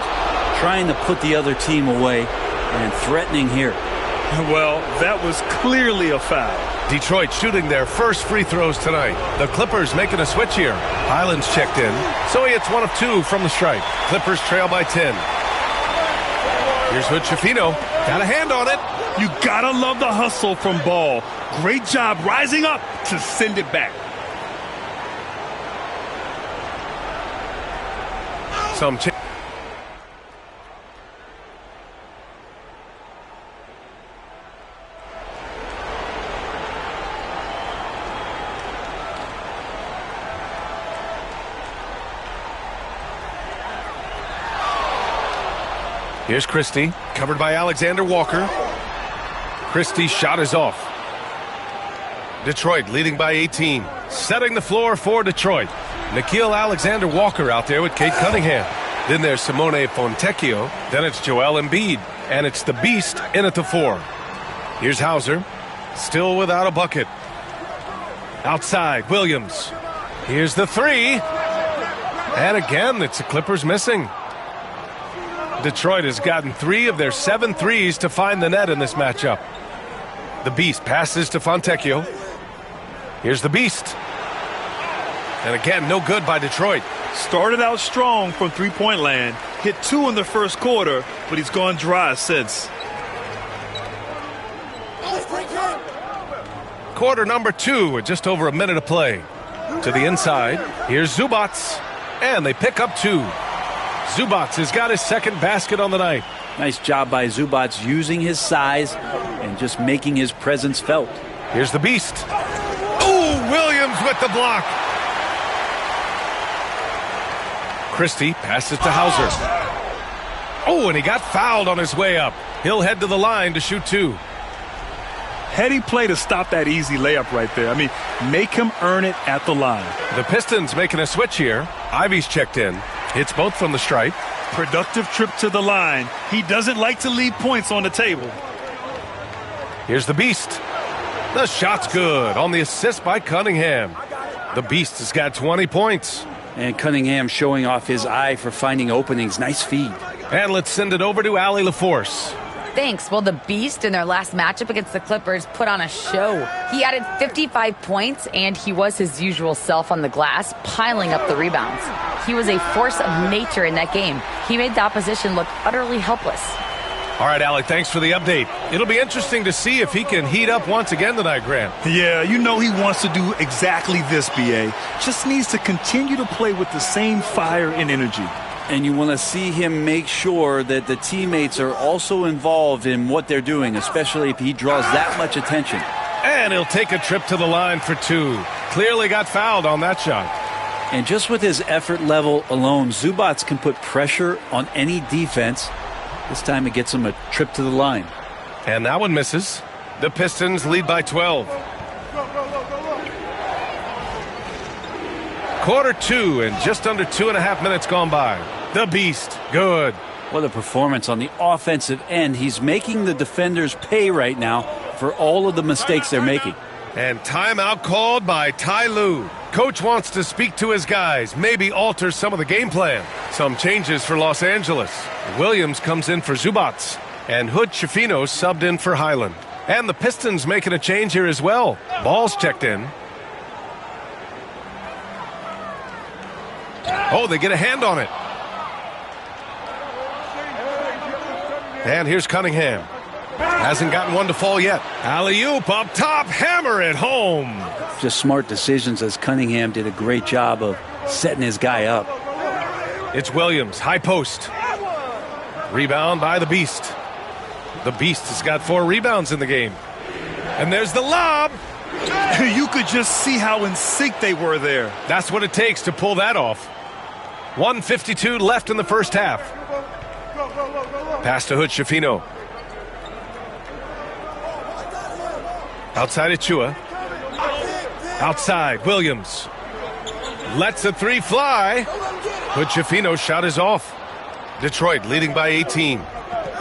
trying to put the other team away, and threatening here. Well, that was clearly a foul. Detroit shooting their first free throws tonight. The Clippers making a switch here. Highland's checked in, so he hits 1 of 2 from the stripe. Clippers trail by 10. Here's Hood Schifino. Got a hand on it. You gotta love the hustle from Ball. Great job rising up to send it back. Here's Christie, covered by Alexander-Walker. Christie's shot is off. Detroit leading by 18. Setting the floor for Detroit. Nickeil Alexander-Walker out there with Kate Cunningham. Then there's Simone Fontecchio. Then it's Joel Embiid. And it's the Beast in at the 4. Here's Hauser. Still without a bucket. Outside, Williams. Here's the 3. And again, it's the Clippers missing. Detroit has gotten 3 of their 7 threes to find the net in this matchup. The Beast passes to Fontecchio. Here's the Beast. And again, no good by Detroit. Started out strong from three-point land, hit 2 in the first quarter, but he's gone dry since. Quarter number 2 with just over a minute to play. To the inside, here's Zubac, and they pick up 2. Zubac has got his second basket on the night. Nice job by Zubac using his size and just making his presence felt. Here's the beast. Ooh, Williams with the block. Christie passes to Hauser. Oh, and he got fouled on his way up. He'll head to the line to shoot 2. Heady play to stop that easy layup right there. I mean, make him earn it at the line. The Pistons making a switch here. Ivy's checked in. Hits both from the stripe. Productive trip to the line. He doesn't like to leave points on the table. Here's the beast. The shot's good on the assist by Cunningham. The beast has got 20 points. And Cunningham showing off his eye for finding openings. Nice feed. And let's send it over to Allie LaForce. Thanks. Well, the Beast in their last matchup against the Clippers put on a show. He added 55 points, and he was his usual self on the glass, piling up the rebounds. He was a force of nature in that game. He made the opposition look utterly helpless. All right, Allie, thanks for the update. It'll be interesting to see if he can heat up once again tonight, Grant. Yeah, you know he wants to do exactly this, B.A. Just needs to continue to play with the same fire and energy. And you want to see him make sure that the teammates are also involved in what they're doing, especially if he draws that much attention. And he'll take a trip to the line for 2. Clearly got fouled on that shot. And just with his effort level alone, Zubac can put pressure on any defense. This time it gets him a trip to the line. And that one misses. The Pistons lead by 12. Quarter 2 and just under 2.5 minutes gone by. The Beast, good. What a performance on the offensive end. He's making the defenders pay right now for all of the mistakes they're making. And timeout called by Ty Lue. Coach wants to speak to his guys, maybe alter some of the game plan. Some changes for Los Angeles. Williams comes in for Zubac. And Hood Schifino subbed in for Highland. And the Pistons making a change here as well. Ball's checked in. Oh, they get a hand on it. And here's Cunningham. Hasn't gotten one to fall yet. Alley-oop up top, hammer it home. Just smart decisions as Cunningham did a great job of setting his guy up. It's Williams, high post. Rebound by the Beast. The Beast has got 4 rebounds in the game. And there's the lob. You could just see how in sync they were there. That's what it takes to pull that off. 1:52 left in the first half. Pass to Hood Schifino. Outside Achua. Outside Williams. Lets a 3 fly. Hood Schifino's shot is off. Detroit leading by 18.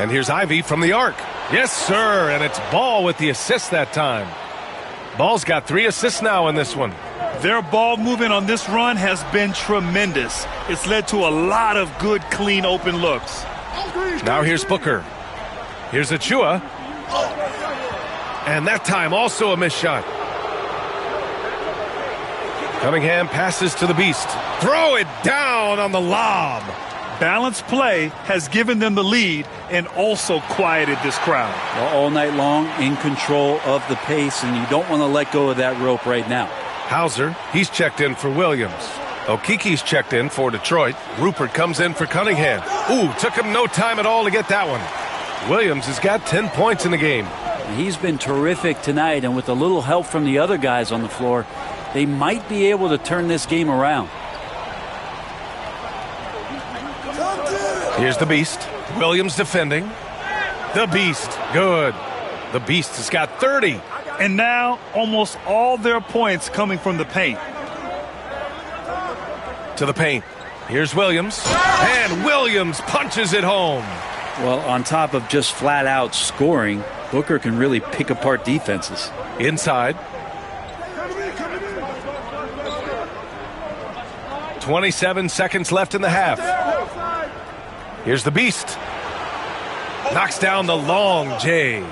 And here's Ivy from the arc. Yes, sir. And it's Ball with the assist that time. Ball's got 3 assists now in this one. Their ball movement on this run has been tremendous. It's led to a lot of good, clean, open looks. Now here's Booker. Here's Achua. And that time also a missed shot. Cunningham passes to the Beast. Throw it down on the lob. Balanced play has given them the lead and also quieted this crowd. Well, all night long in control of the pace, and you don't want to let go of that rope right now. Hauser, he's checked in for Williams. Okiki's checked in for Detroit. Rupert comes in for Cunningham. Ooh, took him no time at all to get that one. Williams has got 10 points in the game. He's been terrific tonight, and with a little help from the other guys on the floor, they might be able to turn this game around. Here's the Beast. Williams defending. The Beast, good. The Beast has got 30. And now almost all their points coming from the paint. To the paint. Here's Williams. And Williams punches it home. Well, on top of just flat out scoring, Booker can really pick apart defenses. Inside. 27 seconds left in the half. Here's the Beast. Knocks down the long J.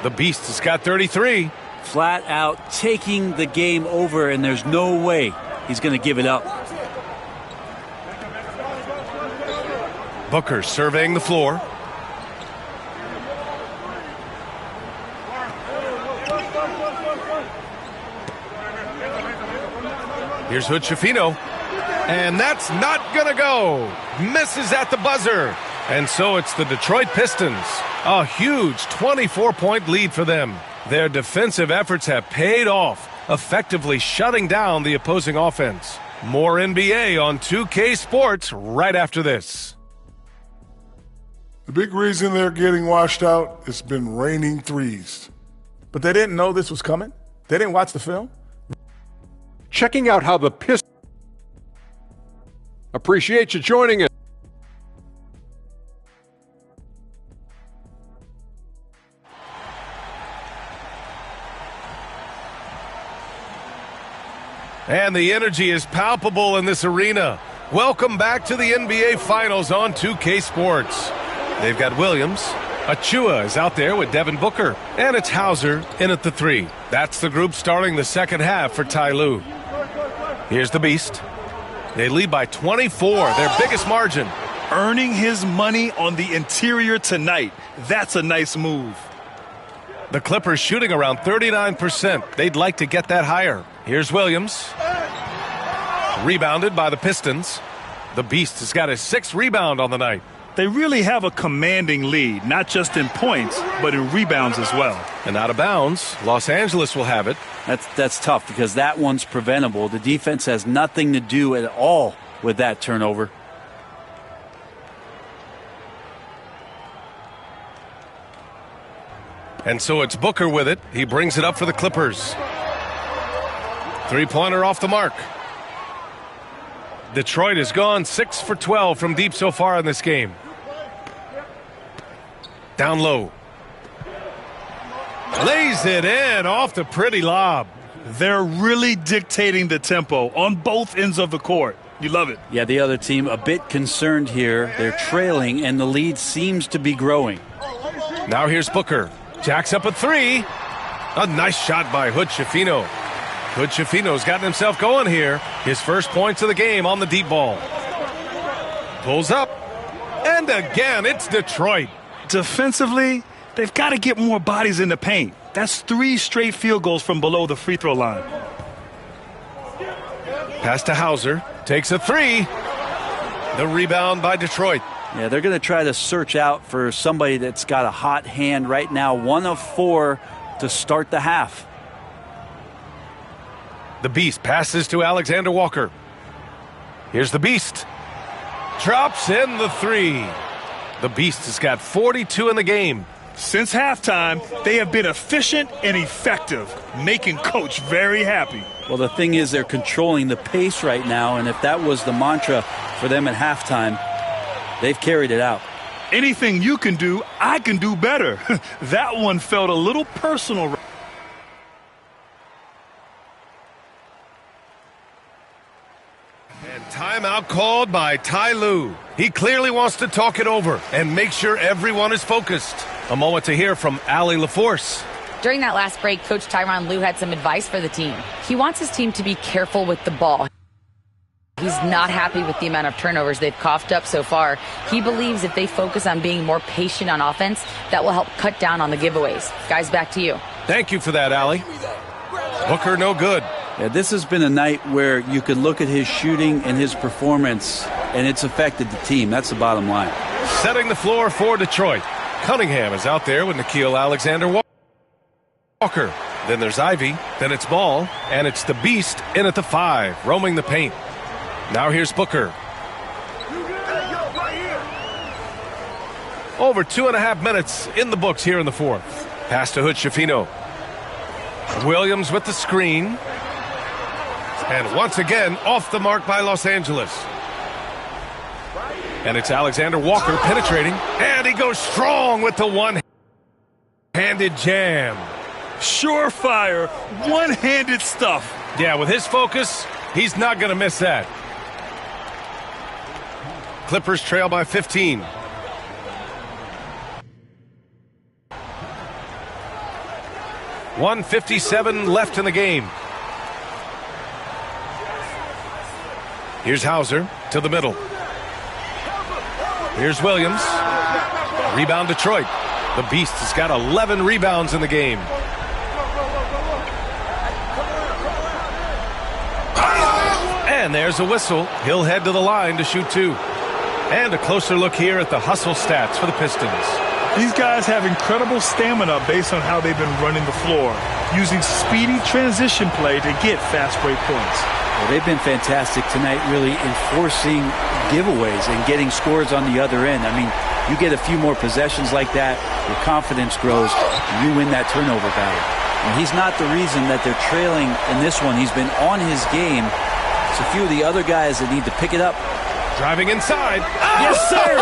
The Beast has got 33. Flat out taking the game over, and there's no way he's going to give it up. Booker surveying the floor. Here's Hood-Schifino. And that's not going to go. Misses at the buzzer. And so it's the Detroit Pistons. A huge 24-point lead for them. Their defensive efforts have paid off, effectively shutting down the opposing offense. More NBA on 2K Sports right after this. The big reason they're getting washed out, it's been raining threes. But they didn't know this was coming? They didn't watch the film? Checking out how the Pistons... Appreciate you joining us. And the energy is palpable in this arena. Welcome back to the NBA Finals on 2K Sports. They've got Williams. Achua is out there with Devin Booker. And it's Hauser in at the 3. That's the group starting the second half for Ty Lue. Here's the Beast. They lead by 24, their biggest margin. Earning his money on the interior tonight. That's a nice move. The Clippers shooting around 39%. They'd like to get that higher. Here's Williams. Rebounded by the Pistons. The Beast has got his 6th rebound on the night. They really have a commanding lead, not just in points, but in rebounds as well. And out of bounds, Los Angeles will have it. That's tough because that one's preventable. The defense has nothing to do at all with that turnover. And so it's Booker with it. He brings it up for the Clippers. Three-pointer off the mark. Detroit has gone 6 for 12 from deep so far in this game. Down low. Lays it in off the pretty lob. They're really dictating the tempo on both ends of the court. You love it. Yeah, the other team a bit concerned here. They're trailing, and the lead seems to be growing. Now here's Booker. Jacks up a 3. A nice shot by Hood-Schifino. Hood-Schifino's gotten himself going here. His first points of the game on the deep ball. Pulls up. And again, it's Detroit. Defensively, they've got to get more bodies in the paint. That's 3 straight field goals from below the free throw line. Pass to Hauser. Takes a 3. The rebound by Detroit. Yeah, they're going to try to search out for somebody that's got a hot hand right now. 1 of 4 to start the half. The Beast passes to Alexander Walker. Here's the Beast. Drops in the 3. The Beast has got 42 in the game. Since halftime, they have been efficient and effective, making Coach very happy. Well, the thing is they're controlling the pace right now, and if that was the mantra for them at halftime, they've carried it out. Anything you can do, I can do better. That one felt a little personal. And timeout called by Ty Lue. He clearly wants to talk it over and make sure everyone is focused. A moment to hear from Allie LaForce. During that last break, Coach Tyronn Lue had some advice for the team. He wants his team to be careful with the ball. He's not happy with the amount of turnovers they've coughed up so far. He believes if they focus on being more patient on offense, that will help cut down on the giveaways. Guys, back to you. Thank you for that, Allie. Booker, no good. Yeah, this has been a night where you could look at his shooting and his performance, and it's affected the team. That's the bottom line. Setting the floor for Detroit. Cunningham is out there with Nickeil Alexander-Walker. Then there's Ivy. Then it's Ball. And it's the Beast in at the 5, roaming the paint. Now here's Booker. Over 2.5 minutes in the books here in the 4th. Pass to Hood-Schifino. Williams with the screen. And once again, off the mark by Los Angeles. And it's Alexander Walker penetrating. And he goes strong with the one-handed jam. Surefire, one-handed stuff. Yeah, with his focus, he's not going to miss that. Clippers trail by 15. .157 left in the game. Here's Hauser to the middle. Here's Williams. Rebound Detroit. The Beast has got 11 rebounds in the game. And there's a whistle. He'll head to the line to shoot 2. And a closer look here at the hustle stats for the Pistons. These guys have incredible stamina based on how they've been running the floor, using speedy transition play to get fast break points. Well, they've been fantastic tonight, really enforcing giveaways and getting scores on the other end. I mean, you get a few more possessions like that, your confidence grows, and you win that turnover battle. And he's not the reason that they're trailing in this one. He's been on his game. It's a few of the other guys that need to pick it up. Driving inside. Oh! Yes, sir.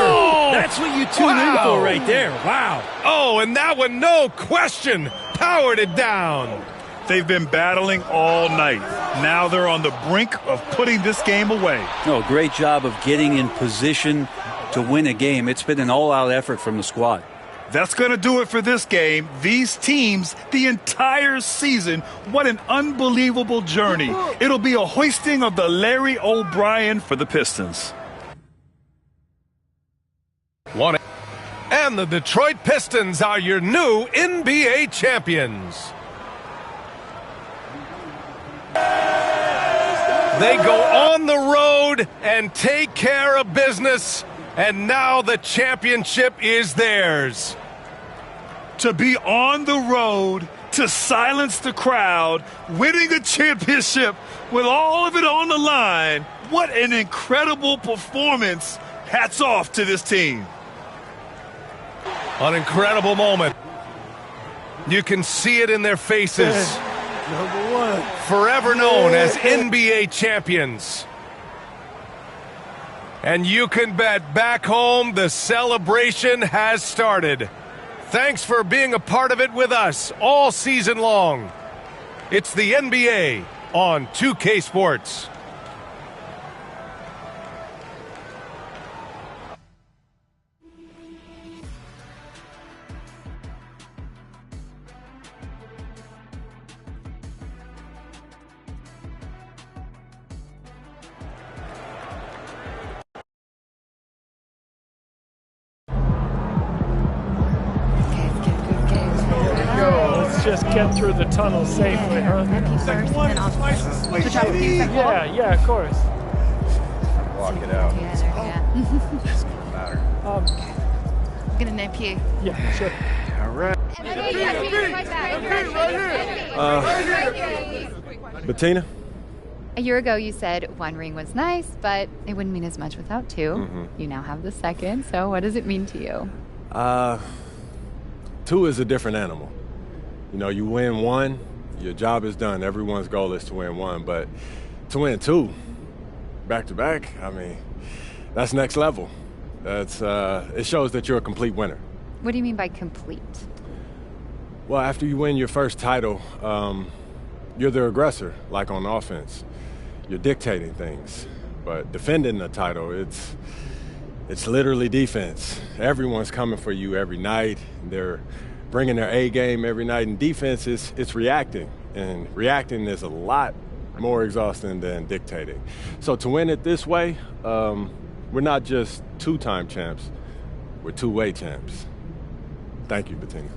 That's what you tune in for right there. Wow. Oh, and that one, no question, powered it down. They've been battling all night. Now they're on the brink of putting this game away. Oh, great job of getting in position to win a game. It's been an all-out effort from the squad. That's going to do it for this game. These teams, the entire season, what an unbelievable journey. It'll be a hoisting of the Larry O'Brien for the Pistons. And the Detroit Pistons are your new NBA champions. They go on the road and take care of business, and now the championship is theirs. To be on the road, to silence the crowd, winning a championship with all of it on the line, what an incredible performance. Hats off to this team. An incredible moment. You can see it in their faces. Number one. Forever known as NBA champions. And you can bet back home the celebration has started. Thanks for being a part of it with us all season long. It's the NBA on 2K Sports. Just get through the tunnel safely, huh? Yeah, of course. Walk it out. It's gonna matter. I'm gonna nip you. Yeah, sure. All right. Bettina? A year ago, you said one ring was nice, but it wouldn't mean as much without two. Mm-hmm. You now have the second, so what does it mean to you? Two is a different animal. You know, you win one, your job is done. Everyone's goal is to win one, but to win two, back to back, I mean, that's next level. That's it shows that you're a complete winner. What do you mean by complete? Well, after you win your first title, you're the aggressor, like on offense. You're dictating things, but defending the title, it's literally defense. Everyone's coming for you every night. They're bringing their A game every night, and defense it's reacting, and reacting is a lot more exhausting than dictating. So to win it this way, we're not just two-time champs, we're two-way champs. Thank you, Bettina.